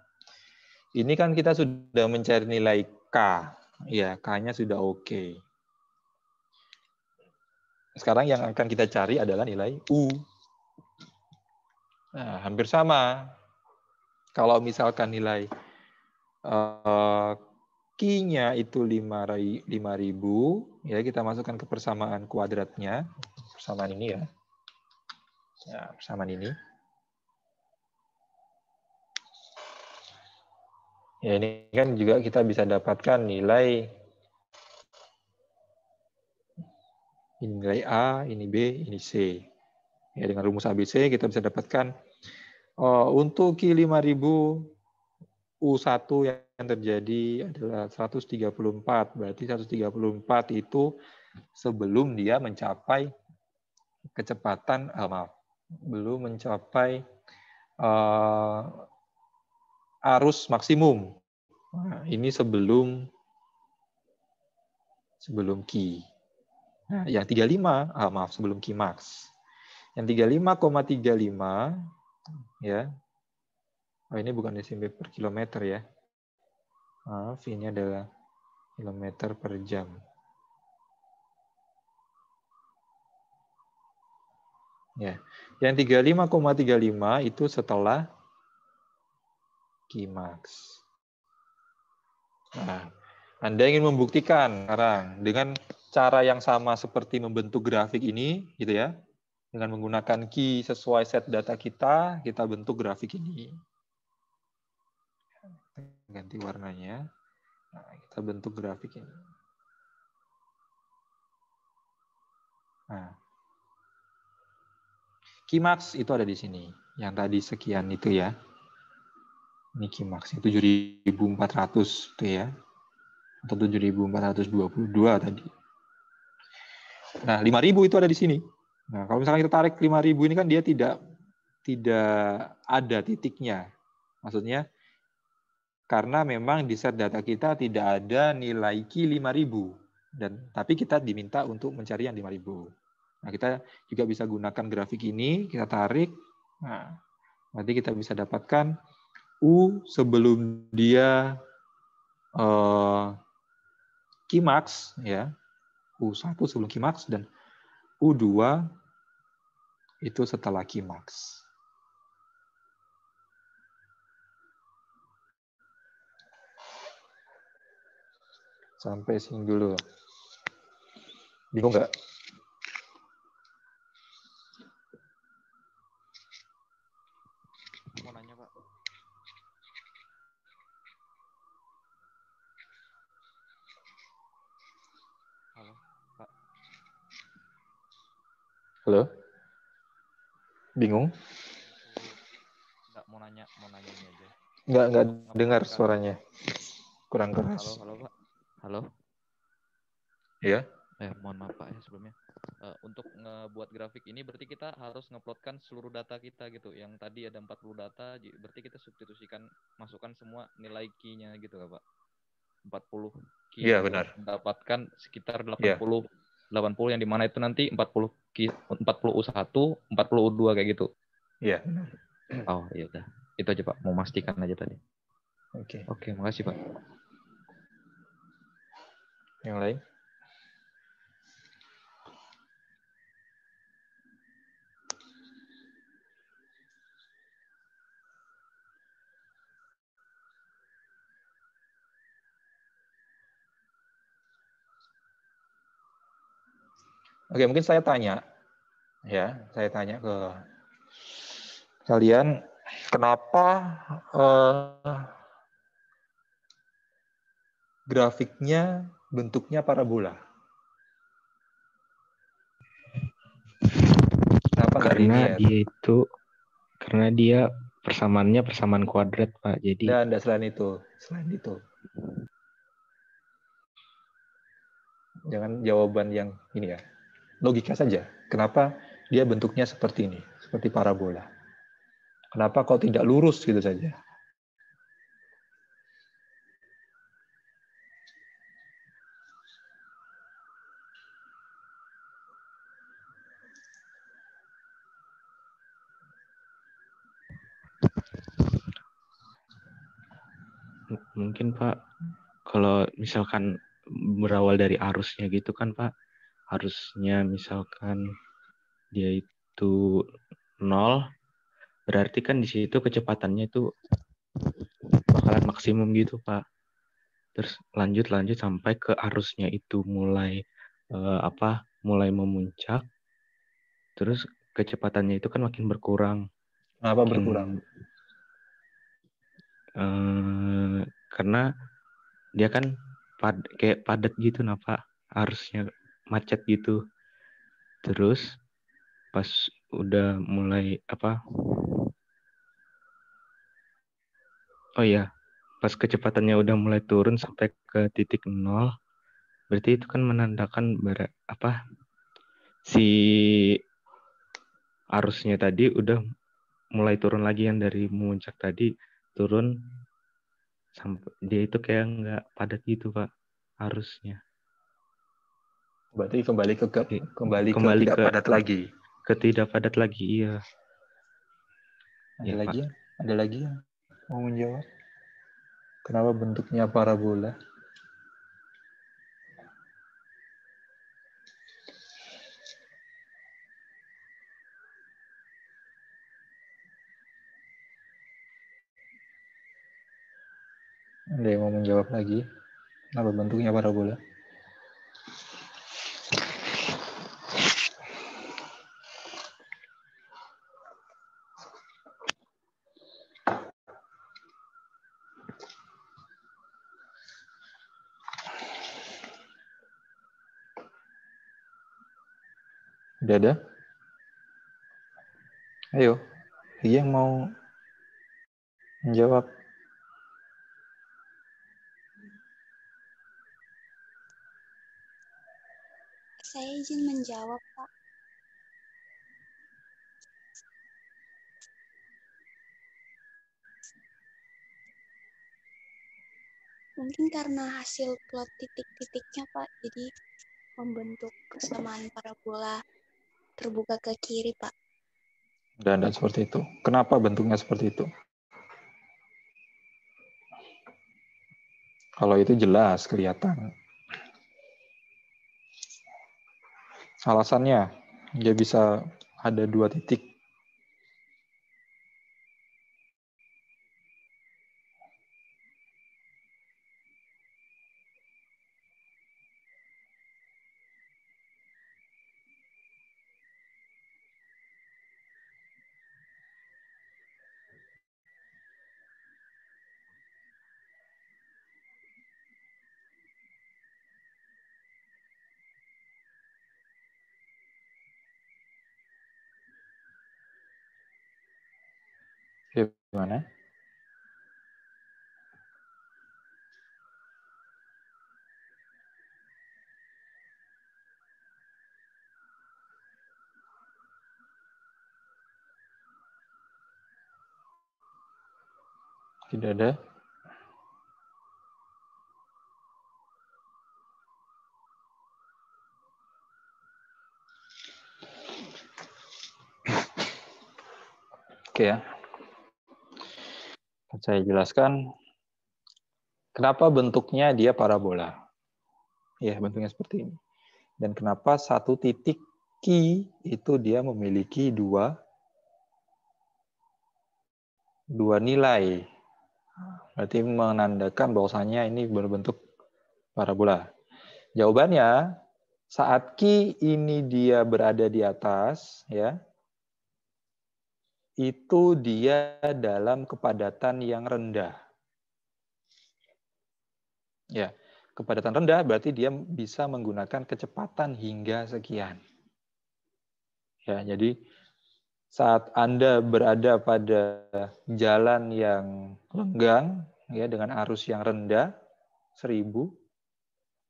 Ini kan kita sudah mencari nilai K. Ya, K-nya sudah oke. Sekarang yang akan kita cari adalah nilai U. Nah, hampir sama. Kalau misalkan nilai Q-nya itu 5.000, ya kita masukkan ke persamaan kuadratnya. Persamaan ini ya. Ya, persamaan ini. Ya, ini kan juga kita bisa dapatkan nilai ini nilai A, ini B, ini C. Ya, dengan rumus ABC kita bisa dapatkan untuk Q 5.000 U1 yang terjadi adalah 134. Berarti 134 itu sebelum dia mencapai kecepatan, belum mencapai arus maksimum. Nah, ini sebelum Q. Nah, yang 35, sebelum Q max. Yang 35,35 ya. Oh, ini bukan desimeter per kilometer ya. Maaf, ini adalah kilometer per jam. Ya, yang 35,35 itu setelah Qmax. Nah, Anda ingin membuktikan sekarang dengan cara yang sama seperti membentuk grafik ini, gitu ya. Dengan menggunakan key sesuai set data kita bentuk grafik ini. Ganti warnanya. Nah, kita bentuk grafik ini. Nah, Qmax itu ada di sini. Yang tadi sekian itu ya. Ini Qmax, 7.400 itu ya. Atau 7.422 tadi. Nah, 5.000 itu ada di sini. Nah, kalau misalkan kita tarik 5.000 ini kan dia tidak ada titiknya. Maksudnya karena memang di set data kita tidak ada nilai Q 5.000 tapi kita diminta untuk mencari yang 5.000. Nah, kita juga bisa gunakan grafik ini, kita tarik. Nah, nanti kita bisa dapatkan U sebelum dia Qmax ya. U1 sebelum Qmax dan U2 itu setelah Qmax. Sampai sini dulu. Bingung nggak? Mau nanya, Pak. Halo, Pak. Halo? Bingung? Enggak mau nanya ini aja. Nggak dengar suaranya. Kurang keras. Halo, Pak. Halo. Ya? Mohon maaf Pak ya sebelumnya. Untuk ngebuat grafik ini berarti kita harus ngeplotkan seluruh data kita gitu. Yang tadi ada 40 data, berarti kita substitusikan, masukkan semua nilai key-nya gitu kan Pak. 40 key. Iya, benar. Mendapatkan sekitar 80 yang dimana itu nanti 40 key, 40 U1, 40 U2 kayak gitu. Iya, benar. Oh, iya udah. Itu aja Pak, mau memastikan aja tadi. Oke, makasih Pak. Yang lain? Oke, mungkin saya tanya ke kalian, kenapa grafiknya bentuknya parabola? Kenapa nggak linear? Karena dia persamaannya persamaan kuadrat, Pak. Jadi Dan selain itu. Jangan jawaban yang ini ya. Logika saja. Kenapa dia bentuknya seperti ini, seperti parabola? Kenapa kok tidak lurus gitu saja? mungkin Pak, kalau misalkan berawal dari arusnya gitu kan Pak, arusnya misalkan dia itu 0, berarti kan di situ kecepatannya itu bakalan maksimum gitu Pak. Terus lanjut sampai ke arusnya itu mulai mulai memuncak, terus kecepatannya itu kan makin berkurang. Kenapa berkurang? Karena dia kan kayak padat gitu nah Pak, arusnya macet gitu. Terus pas udah mulai pas kecepatannya udah mulai turun sampai ke titik 0, berarti itu kan menandakan si arusnya tadi udah mulai turun lagi, yang dari memuncak tadi turun sampai dia itu kayak nggak padat gitu Pak arusnya. Berarti kembali ke tidak padat lagi. Ke tidak padat lagi, iya. Ada lagi yang mau menjawab? Kenapa bentuknya parabola? Ada yang mau menjawab lagi? Kenapa bentuknya parabola? Udah ada? Ayo, yang mau menjawab. Saya izin menjawab, Pak. Mungkin karena hasil plot titik-titiknya, Pak, jadi membentuk kesamaan parabola terbuka ke kiri, Pak. Dan seperti itu. Kenapa bentuknya seperti itu? Kalau itu jelas kelihatan. Alasannya, dia bisa ada 2 titik. Gimana? Tidak ada? Oke ya. Saya jelaskan kenapa bentuknya dia parabola. Ya, bentuknya seperti ini. Dan kenapa satu titik Q itu dia memiliki dua nilai. Berarti menandakan bahwasanya ini berbentuk parabola. Jawabannya, saat Q ini dia berada di atas, ya, itu dia dalam kepadatan yang rendah. Ya, kepadatan rendah berarti dia bisa menggunakan kecepatan hingga sekian. Ya, jadi saat Anda berada pada jalan yang lenggang, ya, dengan arus yang rendah, 1000,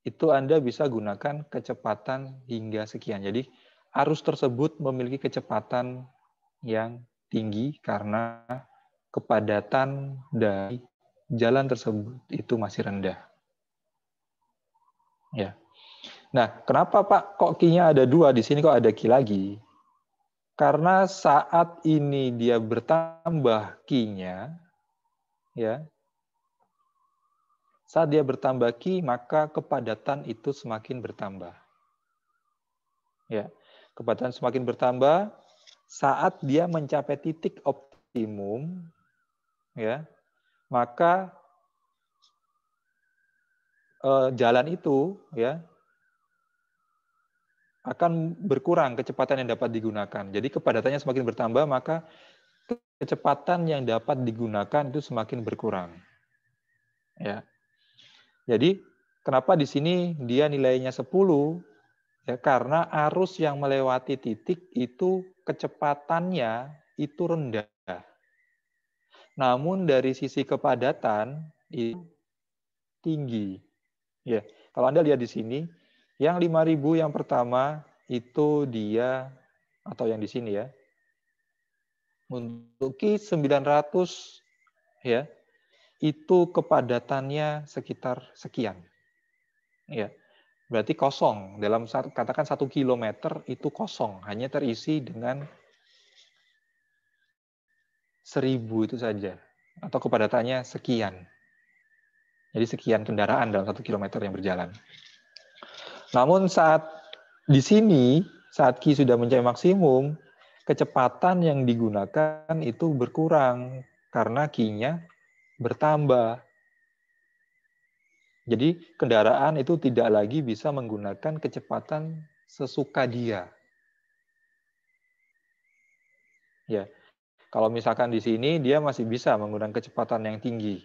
itu Anda bisa gunakan kecepatan hingga sekian. Jadi arus tersebut memiliki kecepatan yang tinggi karena kepadatan dari jalan tersebut itu masih rendah. Ya. Nah, kenapa Pak kok Q-nya ada 2, di sini kok ada Q lagi? Karena saat ini dia bertambah Q-nya, ya, saat dia bertambah Q, maka kepadatan itu semakin bertambah. Ya, kepadatan semakin bertambah saat dia mencapai titik optimum, ya, maka jalan itu, ya, akan berkurang kecepatan yang dapat digunakan. Jadi kepadatannya semakin bertambah, maka kecepatan yang dapat digunakan itu semakin berkurang. Ya. Jadi kenapa di sini dia nilainya 10? Ya, karena arus yang melewati titik itu kecepatannya itu rendah. Namun dari sisi kepadatan itu tinggi. Ya, kalau Anda lihat di sini, yang 5.000 yang pertama itu dia, atau yang di sini ya, untuk Q 900 ya, itu kepadatannya sekitar sekian. Ya. Berarti kosong. Dalam katakan 1 kilometer itu kosong, hanya terisi dengan 1000 itu saja, atau kepadatannya sekian. Jadi sekian kendaraan dalam 1 kilometer yang berjalan. Namun saat di sini, saat Q sudah mencapai maksimum, kecepatan yang digunakan itu berkurang karena Q-nya bertambah. Jadi kendaraan itu tidak lagi bisa menggunakan kecepatan sesuka dia. Ya, kalau misalkan di sini dia masih bisa menggunakan kecepatan yang tinggi.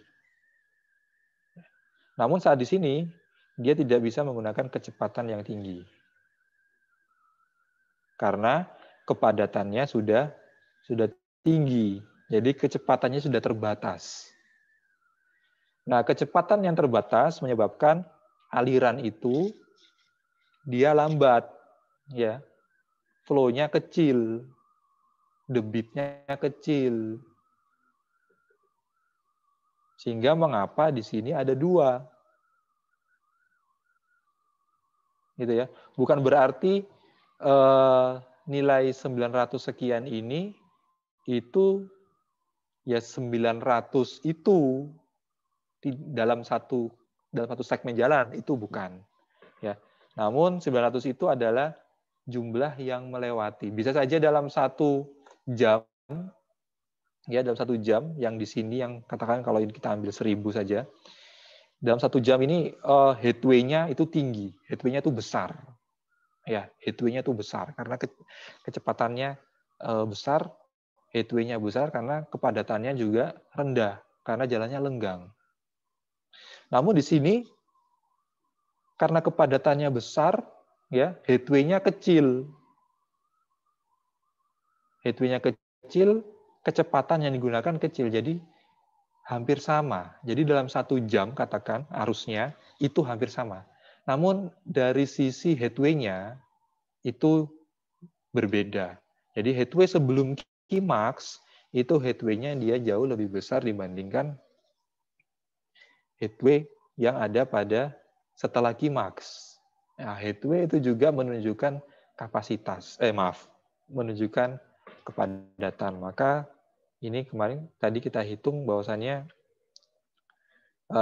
Namun saat di sini dia tidak bisa menggunakan kecepatan yang tinggi. Karena kepadatannya sudah tinggi. Jadi kecepatannya sudah terbatas. Nah, kecepatan yang terbatas menyebabkan aliran itu dia lambat, ya. Flow-nya kecil, debitnya kecil. Sehingga mengapa di sini ada 2. Gitu ya. Bukan berarti nilai 900 sekian ini itu ya 900 itu dalam satu segmen jalan, itu bukan, ya. Namun 900 itu adalah jumlah yang melewati. Bisa saja dalam 1 jam, ya, dalam 1 jam yang di sini yang katakan kalau kita ambil 1000 saja, dalam 1 jam ini headway-nya itu tinggi, headway-nya itu besar, ya, headway-nya itu besar karena kecepatannya besar, headway-nya besar karena kepadatannya juga rendah karena jalannya lenggang. Namun di sini karena kepadatannya besar, ya, headway-nya kecil. Headway-nya kecil, kecepatan yang digunakan kecil, jadi hampir sama. Jadi dalam 1 jam katakan arusnya itu hampir sama. Namun dari sisi headway-nya itu berbeda. Jadi headway sebelum Qmax itu headway-nya dia jauh lebih besar dibandingkan headway yang ada pada setelah Qmax. Nah, headway itu juga menunjukkan kapasitas, menunjukkan kepadatan. Maka ini kemarin tadi kita hitung bahwasannya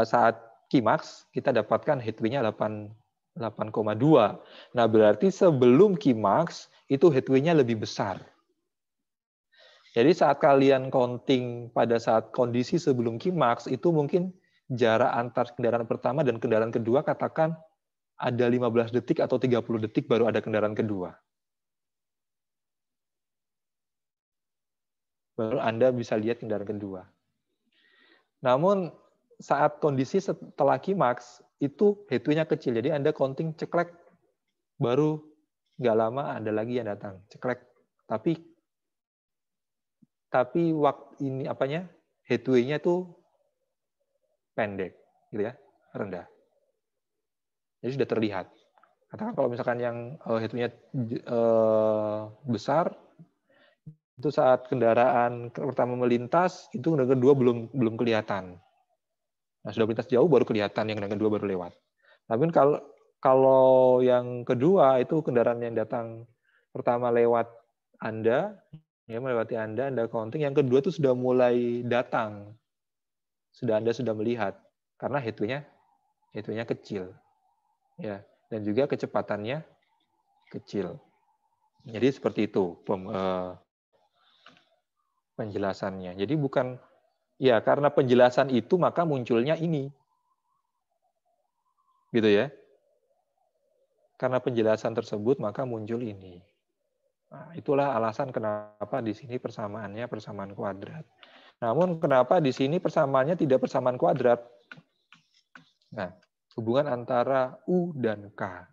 saat Qmax kita dapatkan headway-nya 8,2. Nah, berarti sebelum Qmax itu headway-nya lebih besar. Jadi saat kalian counting pada saat kondisi sebelum Qmax itu mungkin jarak antar kendaraan pertama dan kendaraan kedua katakan ada 15 detik atau 30 detik baru ada kendaraan kedua. Baru Anda bisa lihat kendaraan kedua. Namun saat kondisi setelah Qmax itu headway-nya kecil. Jadi Anda counting ceklek baru nggak lama ada lagi yang datang. Ceklek. Tapi waktu ini headway-nya tuh pendek, gitu ya, rendah. Jadi sudah terlihat. Katakan kalau misalkan yang headway-nya besar, itu saat kendaraan pertama melintas, itu kendaraan kedua belum kelihatan. Nah, sudah melintas jauh baru kelihatan, yang kendaraan kedua baru lewat. Tapi kalau yang kedua itu kendaraan yang datang pertama lewat Anda, ya, melewati Anda counting, yang kedua itu sudah mulai datang. Anda sudah melihat karena headway-nya kecil. Ya, dan juga kecepatannya kecil. Jadi seperti itu penjelasannya. Jadi bukan ya karena penjelasan itu maka munculnya ini. Gitu ya. Karena penjelasan tersebut maka muncul ini. Nah, itulah alasan kenapa di sini persamaannya persamaan kuadrat. Namun kenapa di sini persamaannya tidak persamaan kuadrat? Nah, hubungan antara U dan K.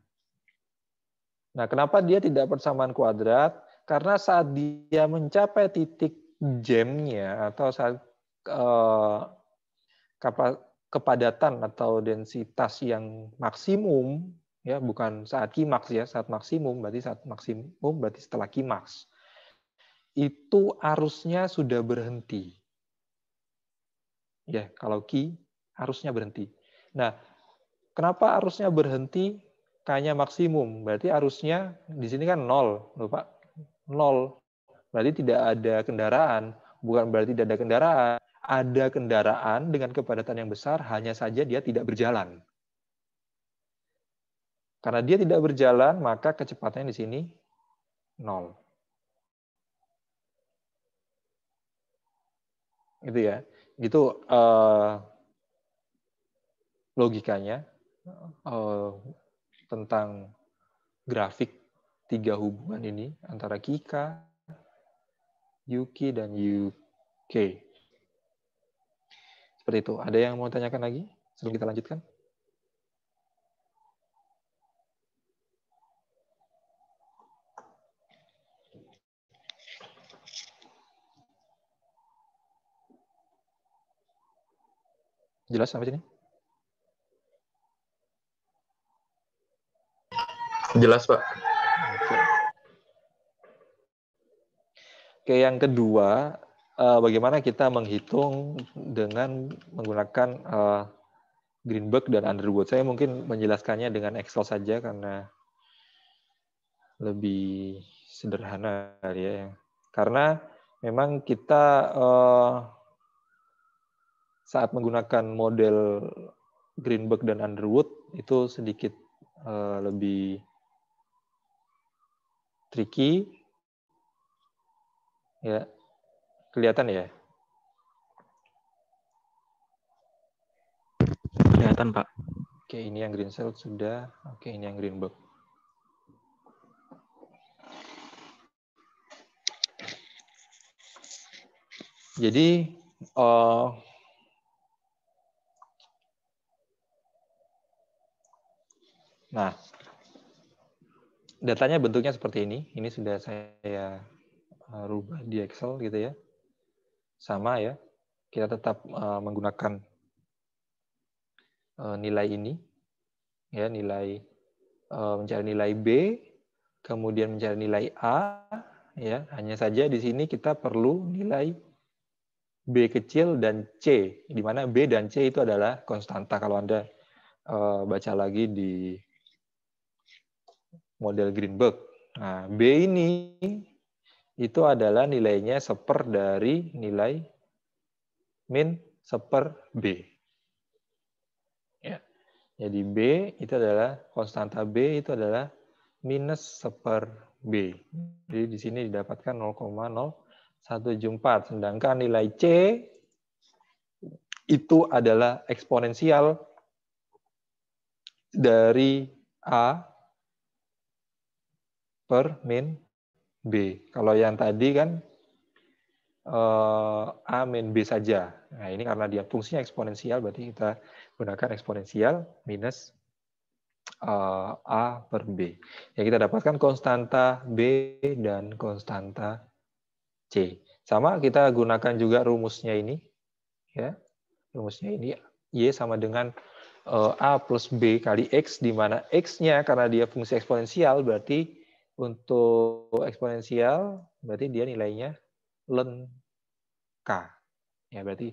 Nah, kenapa dia tidak persamaan kuadrat? Karena saat dia mencapai titik jamnya atau saat kepadatan atau densitas yang maksimum, ya, bukan saat Qmax ya, saat maksimum berarti setelah Qmax. Itu arusnya sudah berhenti. Ya, kalau Q arusnya berhenti. Nah, kenapa arusnya berhenti? K-nya maksimum, berarti arusnya di sini kan 0, loh Pak. 0. Berarti tidak ada kendaraan. Bukan berarti tidak ada kendaraan. ada kendaraan dengan kepadatan yang besar, hanya saja dia tidak berjalan. Karena dia tidak berjalan, maka kecepatannya di sini 0. Gitu ya. Itu logikanya tentang grafik 3 hubungan ini antara Kika, Yuki, dan UK. Seperti itu. Ada yang mau tanyakan lagi sebelum kita lanjutkan? Jelas sampai sini? Jelas, Pak. Oke, yang kedua, bagaimana kita menghitung dengan menggunakan Greenberg dan Underwood. Saya mungkin menjelaskannya dengan Excel saja karena lebih sederhana ya. Karena memang kita saat menggunakan model Greenberg dan Underwood itu sedikit lebih tricky, ya, kelihatan ya? Kelihatan, Pak. Oke, ini yang Greensill sudah. Oke, ini yang Greenberg. Jadi, nah, datanya bentuknya seperti ini. Ini sudah saya rubah di Excel gitu ya. Sama ya. Kita tetap menggunakan nilai ini. Ya, nilai mencari nilai B, kemudian mencari nilai A, ya. Hanya saja di sini kita perlu nilai B kecil dan C, di mana B dan C itu adalah konstanta. Kalau Anda baca lagi di model Greenberg. Nah, B ini itu adalah nilainya seper dari nilai min seper B. Ya. Jadi B itu adalah konstanta B itu adalah minus seper B. Jadi di sini didapatkan 0,0174. Sedangkan nilai C itu adalah eksponensial dari A per min B. Kalau yang tadi kan A min B saja. Nah, ini karena dia fungsinya eksponensial, berarti kita gunakan eksponensial minus A per B. Ya, kita dapatkan konstanta B dan konstanta C. Sama kita gunakan juga rumusnya ini. Ya, rumusnya ini Y sama dengan A plus B kali X, di mana X-nya karena dia fungsi eksponensial, berarti untuk eksponensial, berarti dia nilainya ln K. Ya, berarti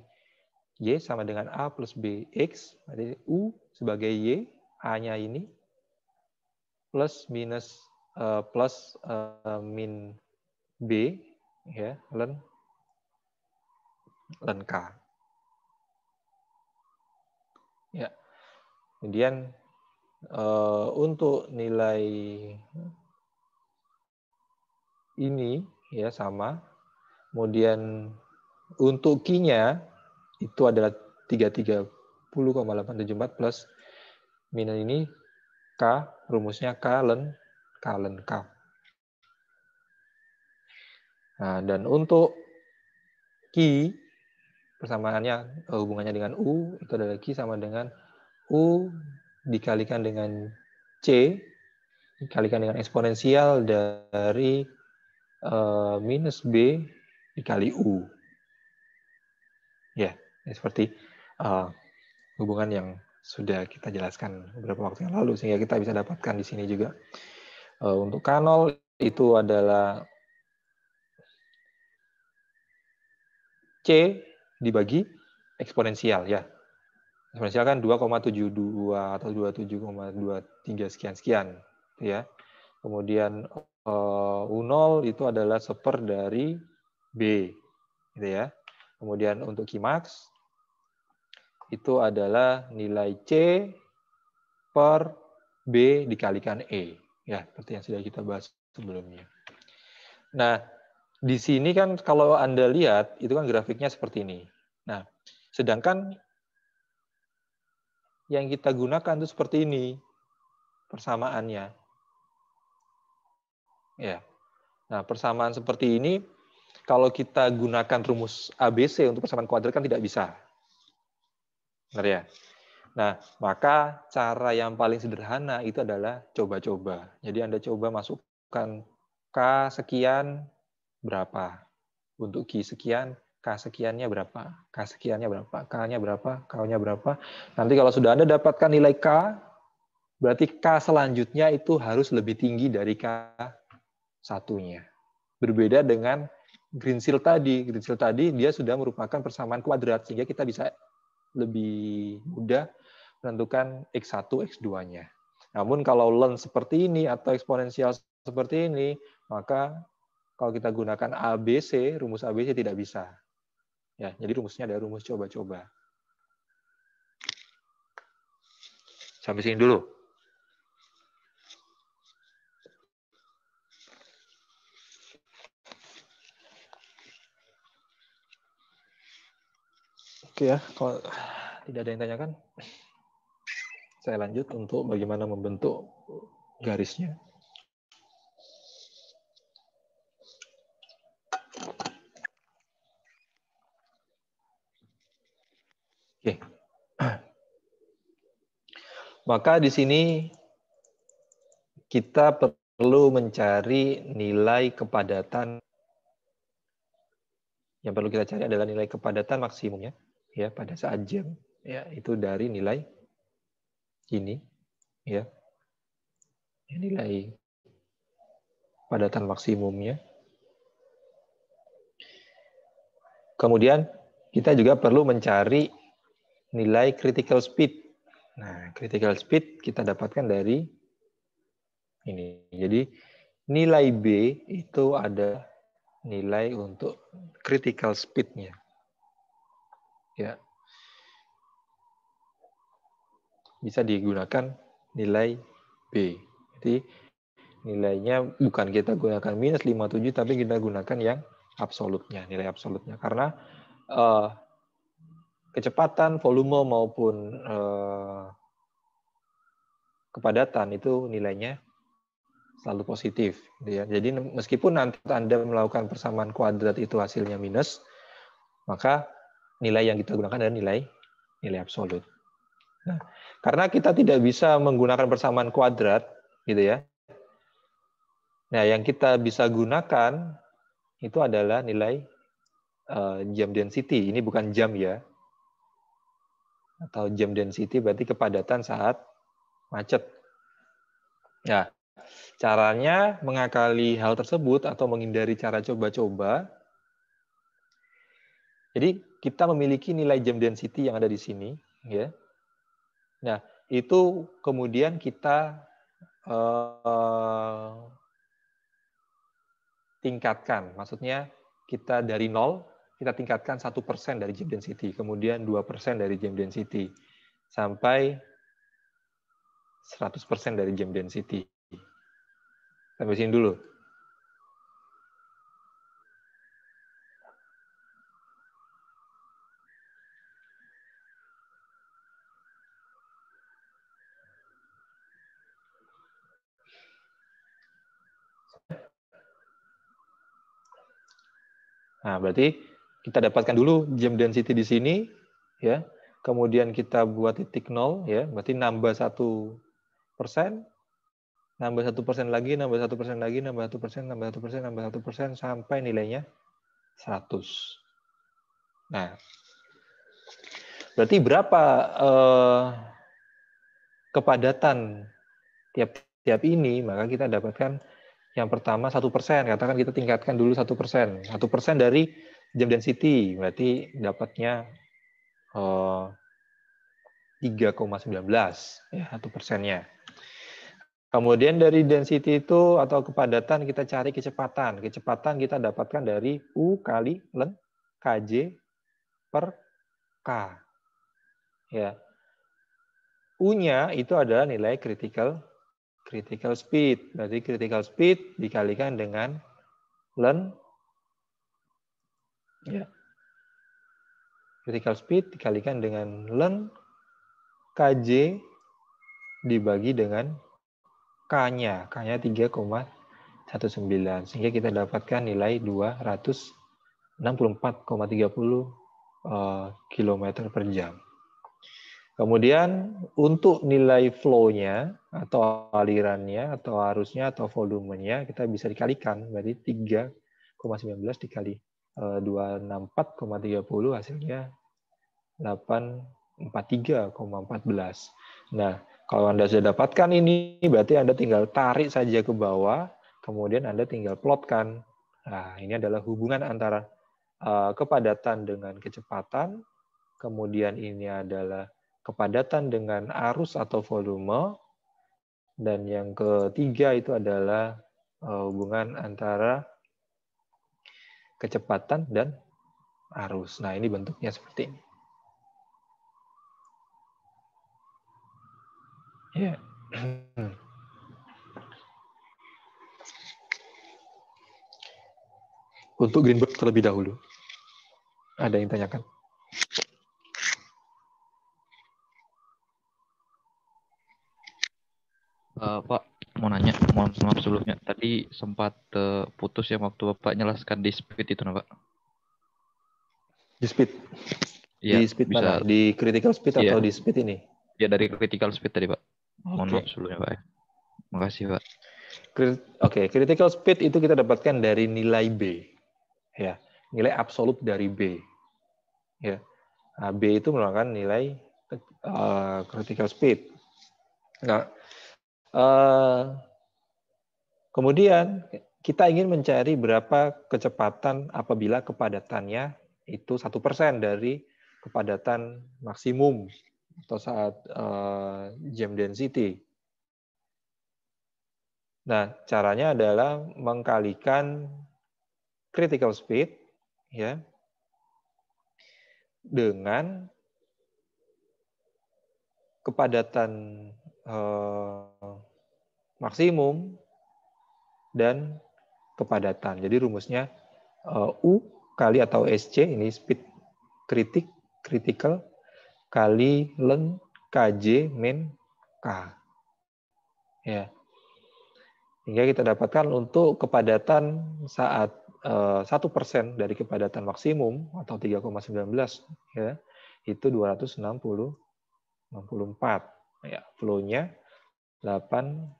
Y sama dengan A plus B X, berarti U sebagai Y, A-nya ini, plus minus plus min B, ya, ln K. Ya. Kemudian untuk nilai ini ya sama. Kemudian untuk Q-nya itu adalah 330,874 plus minus ini K, rumusnya K ln K. Nah, dan untuk Q persamaannya hubungannya dengan U itu adalah Q sama dengan U dikalikan dengan C dikalikan dengan eksponensial dari minus B dikali U. Ya, seperti hubungan yang sudah kita jelaskan beberapa waktu yang lalu, sehingga kita bisa dapatkan di sini juga. Untuk K0 itu adalah C dibagi eksponensial ya. Eksponensial kan 2,72 atau 27,23 sekian ya. Kemudian U0 itu adalah seper dari B gitu ya. Kemudian untuk Qmax itu adalah nilai C per B dikalikan E. Ya, seperti yang sudah kita bahas sebelumnya. Nah, di sini kan kalau Anda lihat, itu kan grafiknya seperti ini. Nah, sedangkan yang kita gunakan itu seperti ini persamaannya. Ya. Nah, persamaan seperti ini, kalau kita gunakan rumus ABC untuk persamaan kuadrat kan tidak bisa. Benar ya? Nah, maka cara yang paling sederhana itu adalah coba-coba. Jadi Anda coba masukkan K sekian berapa. Untuk Q sekian, K sekiannya berapa. K sekiannya berapa, K-nya berapa, K-nya berapa. Nanti kalau sudah Anda dapatkan nilai K, berarti K selanjutnya itu harus lebih tinggi dari K satunya. Berbeda dengan Green Seal tadi. Green Seal tadi dia sudah merupakan persamaan kuadrat, sehingga kita bisa lebih mudah menentukan X1, X2-nya. Namun kalau ln seperti ini atau eksponensial seperti ini, maka kalau kita gunakan ABC, rumus ABC tidak bisa. Ya, jadi rumusnya ada rumus coba-coba. Sampai sini dulu. Oke ya, kalau tidak ada yang tanyakan, saya lanjut untuk bagaimana membentuk garisnya. Oke. Maka di sini kita perlu mencari nilai kepadatan. Yang perlu kita cari adalah nilai kepadatan maksimumnya ya pada saat jam. Ya, itu dari nilai ini ya. Nilai kepadatan maksimumnya. Kemudian kita juga perlu mencari nilai critical speed. Nah, critical speed kita dapatkan dari ini. Jadi nilai B itu ada nilai untuk critical speed-nya. Ya. Bisa digunakan nilai B. Jadi nilainya bukan kita gunakan minus 57, tapi kita gunakan yang absolutnya, nilai absolutnya. Karena kecepatan, volume maupun kepadatan itu nilainya selalu positif. Ya. Jadi meskipun nanti Anda melakukan persamaan kuadrat itu hasilnya minus, maka nilai yang kita gunakan adalah nilai absolut. Nah, karena kita tidak bisa menggunakan persamaan kuadrat, gitu ya. Nah, yang kita bisa gunakan itu adalah nilai jam density. Ini bukan jam ya, atau jam density berarti kepadatan saat macet. Nah, caranya mengakali hal tersebut atau menghindari cara coba-coba. Jadi kita memiliki nilai jam density yang ada di sini, ya. Nah, itu kemudian kita tingkatkan. Maksudnya kita dari 0, kita tingkatkan 1% dari jam density, kemudian 2% dari jam density, sampai 100% dari jam density. Sampai sini dulu. Nah, berarti kita dapatkan dulu jam density di sini, ya. Kemudian kita buat titik 0, ya. Berarti nambah 1%, nambah 1% lagi, nambah 1% lagi, nambah 1%, nambah 1%, nambah 1%, sampai nilainya 100. Nah, berarti berapa kepadatan tiap ini? Maka kita dapatkan yang pertama 1%. Katakan kita tingkatkan dulu 1%. 1% dari jam density, berarti dapatnya 3,19 ya, 1%-nya. Kemudian dari density itu atau kepadatan kita cari kecepatan. Kecepatan kita dapatkan dari U kali ln KJ per K. Ya. U-nya itu adalah nilai critical speed. Berarti critical speed dikalikan dengan ln, ya. Critical speed dikalikan dengan ln Kj dibagi dengan K-nya. K-nya 3,19. Sehingga kita dapatkan nilai 264,30 km per jam. Kemudian untuk nilai flow-nya atau alirannya atau arusnya atau volumenya kita bisa dikalikan. Berarti 3,19 dikali 264,30 hasilnya 843,14. Nah, kalau Anda sudah dapatkan ini berarti Anda tinggal tarik saja ke bawah, kemudian Anda tinggal plotkan. Nah, ini adalah hubungan antara kepadatan dengan kecepatan, kemudian ini adalah kepadatan dengan arus atau volume, dan yang ketiga itu adalah hubungan antara kecepatan dan arus. Nah, ini bentuknya seperti ini. Ya. Untuk Greenberg terlebih dahulu. Ada yang tanyakan? Pak, mau nanya, mohon maaf sebelumnya. Tadi sempat putus ya waktu Bapak jelaskan di speed itu, Pak. Di speed? Iya, Di speed bisa. mana? Di critical speed Iya. atau di speed ini? Ya, dari critical speed tadi, Pak. Mohon Oke. maaf sebelumnya, Pak. Makasih, Pak. Oke, critical speed itu kita dapatkan dari nilai B. Ya, nilai absolut dari B. Ya. Nah, B itu merupakan nilai critical speed. Nah, kemudian kita ingin mencari berapa kecepatan apabila kepadatannya itu 1% dari kepadatan maksimum atau saat jam density. Nah, caranya adalah mengkalikan critical speed ya dengan kepadatan maksimum dan kepadatan. Jadi rumusnya U kali atau SC, ini speed critical kali ln Kj min K. Ya. Hingga kita dapatkan untuk kepadatan saat 1% dari kepadatan maksimum atau 3,19 ya, itu 264. Ya, flow-nya 8,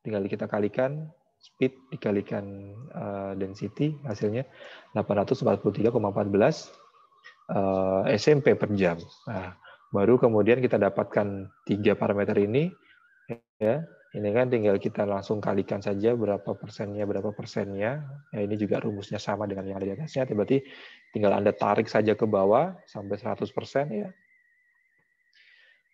tinggal kita kalikan speed dikalikan density, hasilnya 843,14 SMP per jam. Nah, baru kemudian kita dapatkan 3 parameter ini ya. Ini kan tinggal kita langsung kalikan saja berapa persennya. Ya, ini juga rumusnya sama dengan yang ada di atasnya. Berarti tinggal Anda tarik saja ke bawah sampai 100% ya.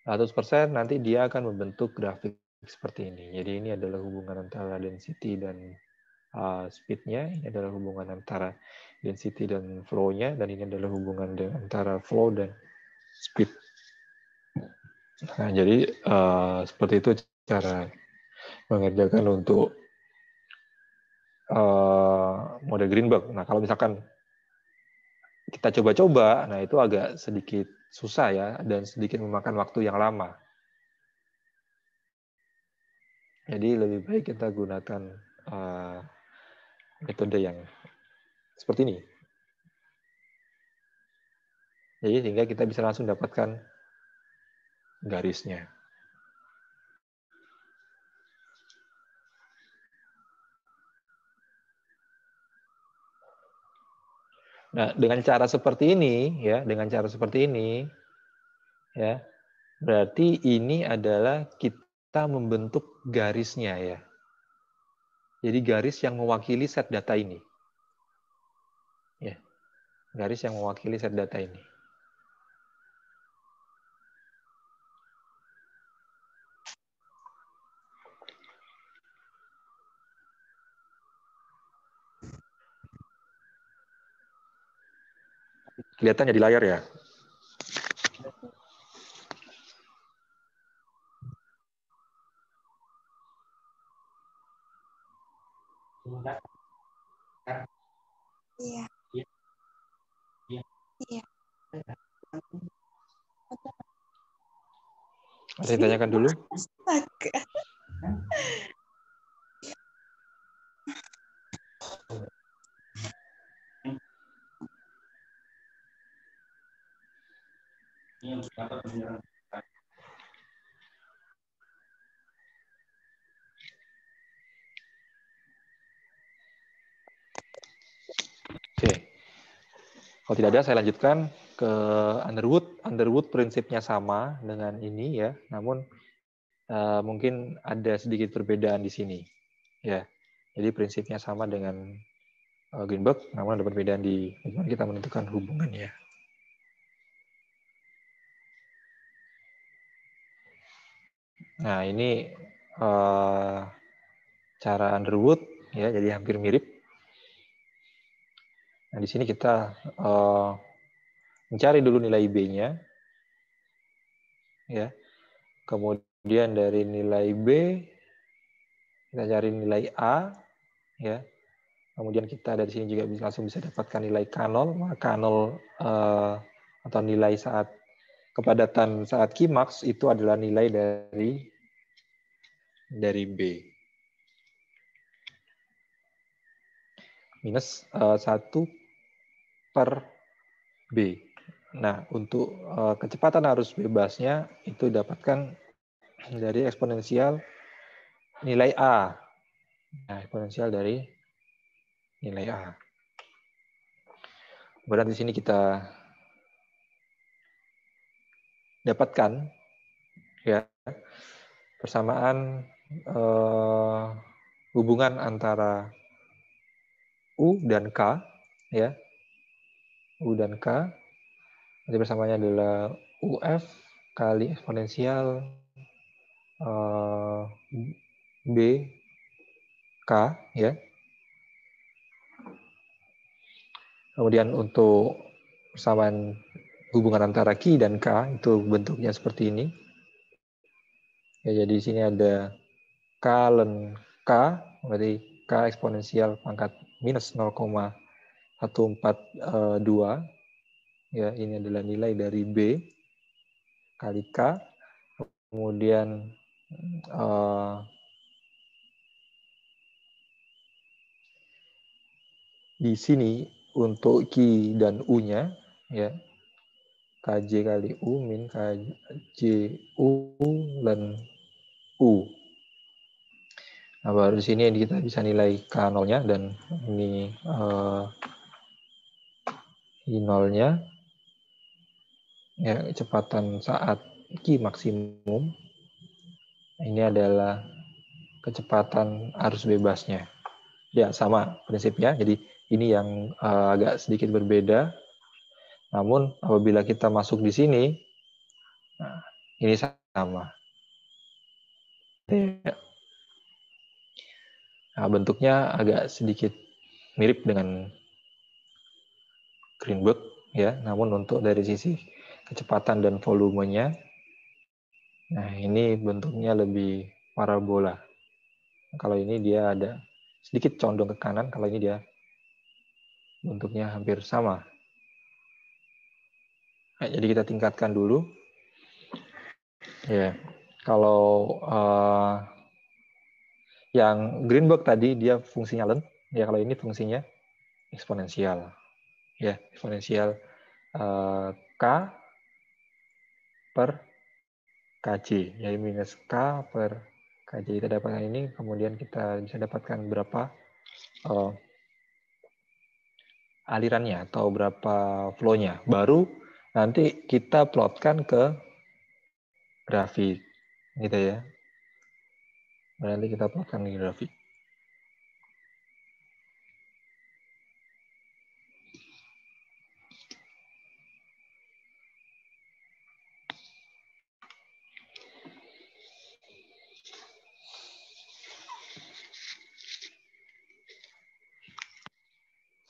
100% nanti dia akan membentuk grafik seperti ini. Jadi ini adalah hubungan antara density dan speed-nya. Ini adalah hubungan antara density dan flow-nya. Dan ini adalah hubungan antara flow dan speed. Nah, jadi seperti itu cara mengerjakan untuk model Greenberg. Nah, kalau misalkan kita coba-coba, nah itu agak sedikit susah ya, dan sedikit memakan waktu yang lama. Jadi lebih baik kita gunakan metode yang seperti ini. Jadi sehingga kita bisa langsung dapatkan garisnya. Nah, dengan cara seperti ini ya, ya, berarti ini adalah kita membentuk garisnya ya. Jadi garis yang mewakili set data ini. Ya. Garis yang mewakili set data ini. Kelihatannya di layar ya. Iya. Iya. Ada yang tanyakan dulu? Astaga. Oke. Kalau tidak ada, saya lanjutkan ke Underwood. Underwood prinsipnya sama dengan ini ya, namun mungkin ada sedikit perbedaan di sini. Ya, jadi prinsipnya sama dengan Greenberg, namun ada perbedaan di bagaimana kita menentukan hubungannya. Nah, ini cara Underwood, ya, jadi hampir mirip. Nah, di sini kita mencari dulu nilai B-nya, ya. Kemudian dari nilai B kita cari nilai A, ya. Kemudian kita dari sini juga langsung bisa dapatkan nilai K0, maka K0 atau nilai saat kepadatan saat Kmax itu adalah nilai dari B. Minus 1 per B. Nah, untuk kecepatan arus bebasnya itu dapatkan dari eksponensial nilai A. Nah, eksponensial dari nilai A. Kemudian di sini kita dapatkan ya persamaan hubungan antara U dan K, ya. U dan K. Jadi persamaannya adalah UF kali eksponensial B K, ya. Kemudian untuk persamaan hubungan antara Q dan K itu bentuknya seperti ini. Ya, jadi di sini ada K ln K, berarti K eksponensial pangkat minus 0,142. Ya, ini adalah nilai dari B kali K. Kemudian di sini untuk Q dan U-nya, ya, KJ kali U min KJ U ln U. Nah, baru di sini kita bisa nilai K0-nya dan ini I0-nya. Ya, kecepatan saat Q maksimum. Ini adalah kecepatan arus bebasnya. Ya, sama prinsipnya. Jadi ini yang agak sedikit berbeda. Namun apabila kita masuk di sini, nah, ini sama. Nah, bentuknya agak sedikit mirip dengan Greenberg, ya. Namun untuk dari sisi kecepatan dan volumenya, nah ini bentuknya lebih parabola. Kalau ini dia ada sedikit condong ke kanan, kalau ini dia bentuknya hampir sama. Nah, jadi kita tingkatkan dulu. Ya, kalau yang Greenberg tadi dia fungsinya ln, ya kalau ini fungsinya eksponensial. Ya, eksponensial K per KJ, jadi minus K per KJ. Kita dapatkan ini, kemudian kita bisa dapatkan berapa alirannya atau berapa flow-nya. Baru nanti kita plotkan ke grafik, gitu ya. Nanti kita plotkan di grafik.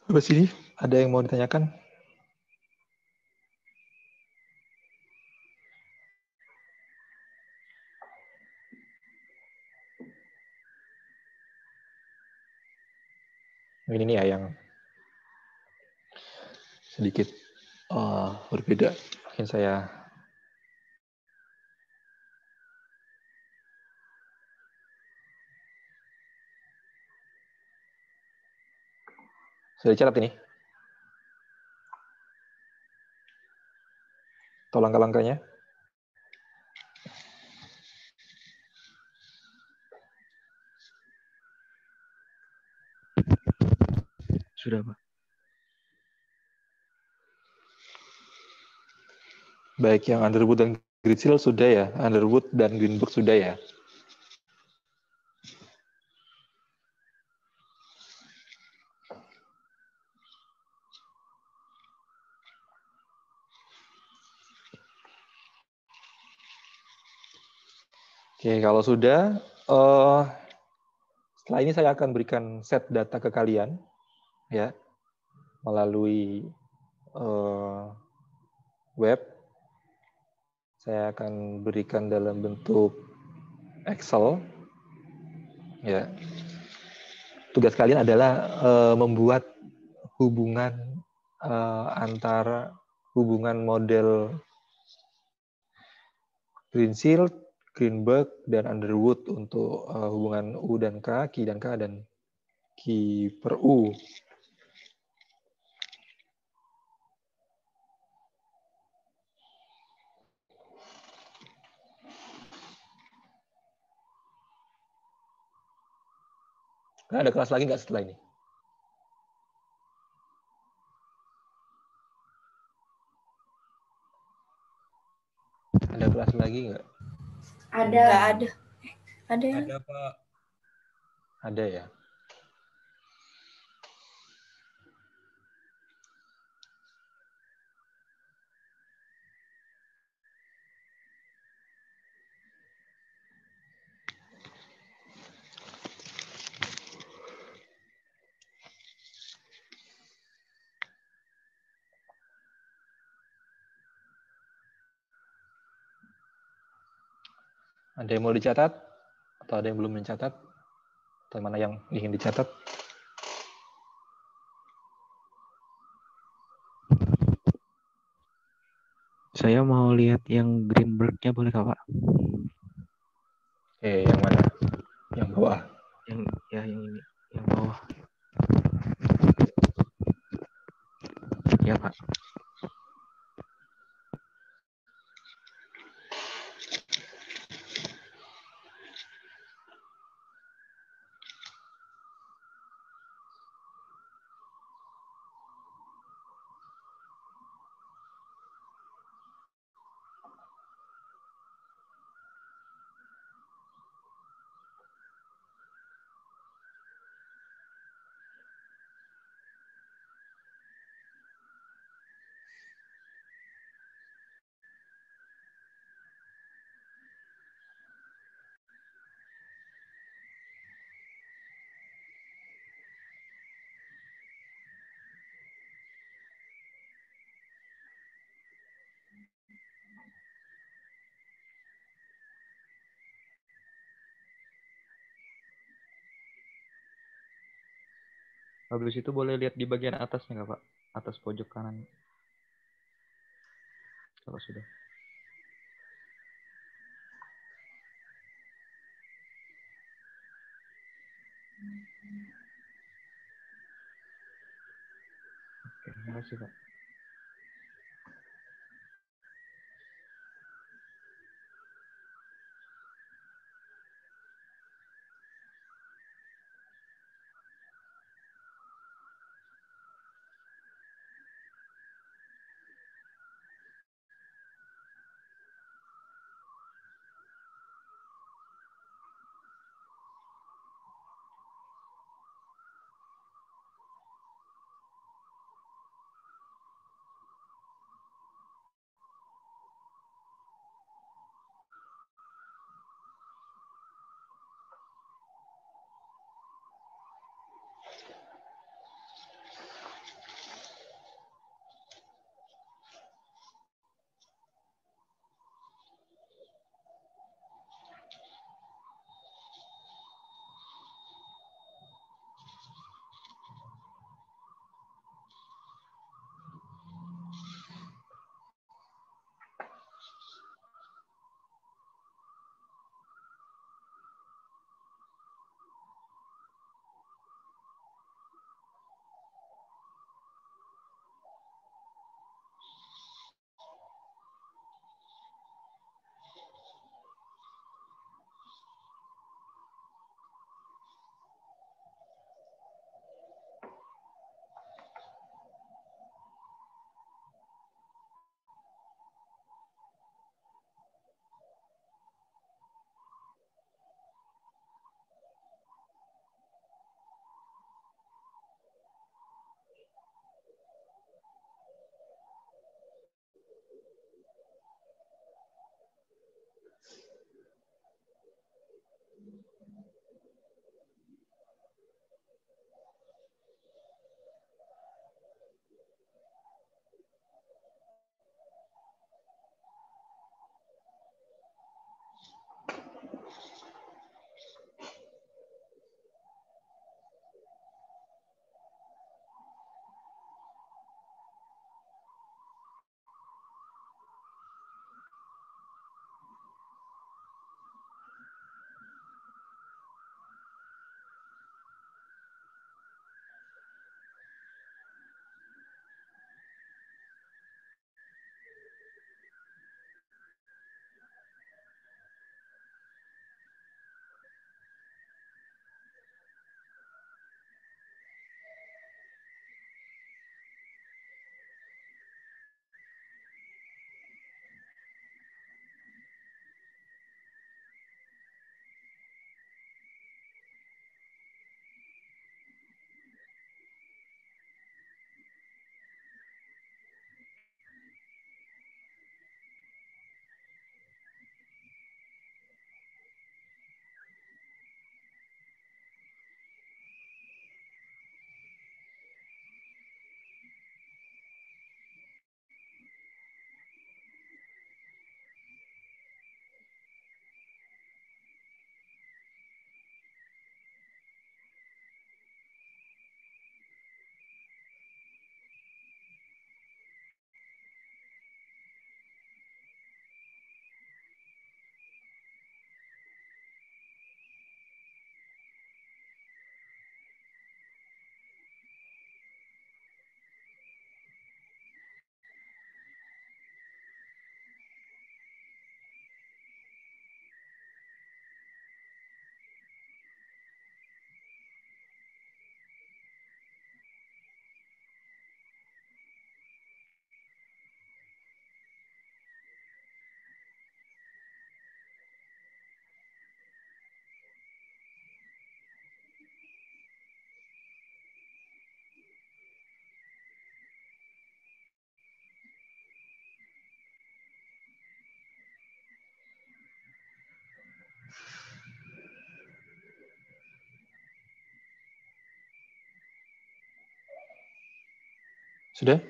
Sampai sini, ada yang mau ditanyakan? Ini ini ya yang sedikit berbeda. Mungkin saya sudah dicatat ini. Atau langkah-langkahnya? Sudah, Pak. Baik, yang Underwood dan Gritzel sudah ya. Underwood dan Greenberg sudah ya. Oke, kalau sudah, setelah ini saya akan berikan set data ke kalian, ya, melalui web. Saya akan berikan dalam bentuk Excel, ya. Tugas kalian adalah membuat hubungan antara hubungan model Greensill, Greenberg, dan Underwood untuk hubungan U dan K, Q dan K, dan Q per U. Nah, ada kelas lagi nggak setelah ini? Ada kelas lagi nggak? Ada. Nggak ada. Ada ya? Ada, Pak. Ada ya. Ada yang mau dicatat? Atau ada yang belum mencatat? Atau mana yang ingin dicatat? Saya mau lihat yang Greenberg-nya boleh Kak, Pak? Yang mana? Yang bawah. Yang ini, yang bawah. Ya, Pak. Habis itu boleh lihat di bagian atasnya nggak, Pak? Atas pojok kanan. Kalau sudah. Oke, terima kasih, Pak. Sudah?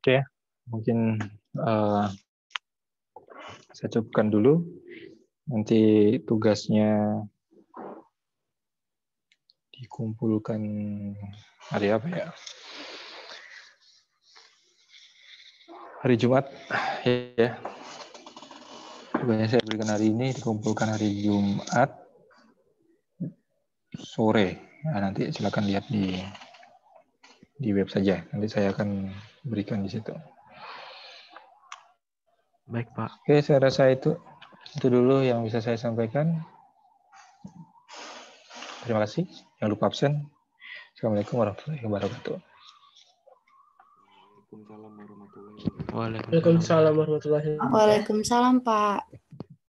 Oke, mungkin Saya cukupkan dulu. Nanti tugasnya dikumpulkan hari apa ya? Hari Jumat ya. Tugasnya saya berikan hari ini dikumpulkan hari Jumat sore. Nah, nanti silakan lihat di web saja. Nanti saya akan berikan di situ. Baik, Pak. Oke, saya rasa itu dulu yang bisa saya sampaikan. Terima kasih. Jangan lupa absen. Assalamualaikum warahmatullahi wabarakatuh. Waalaikumsalam. Waalaikumsalam Pak.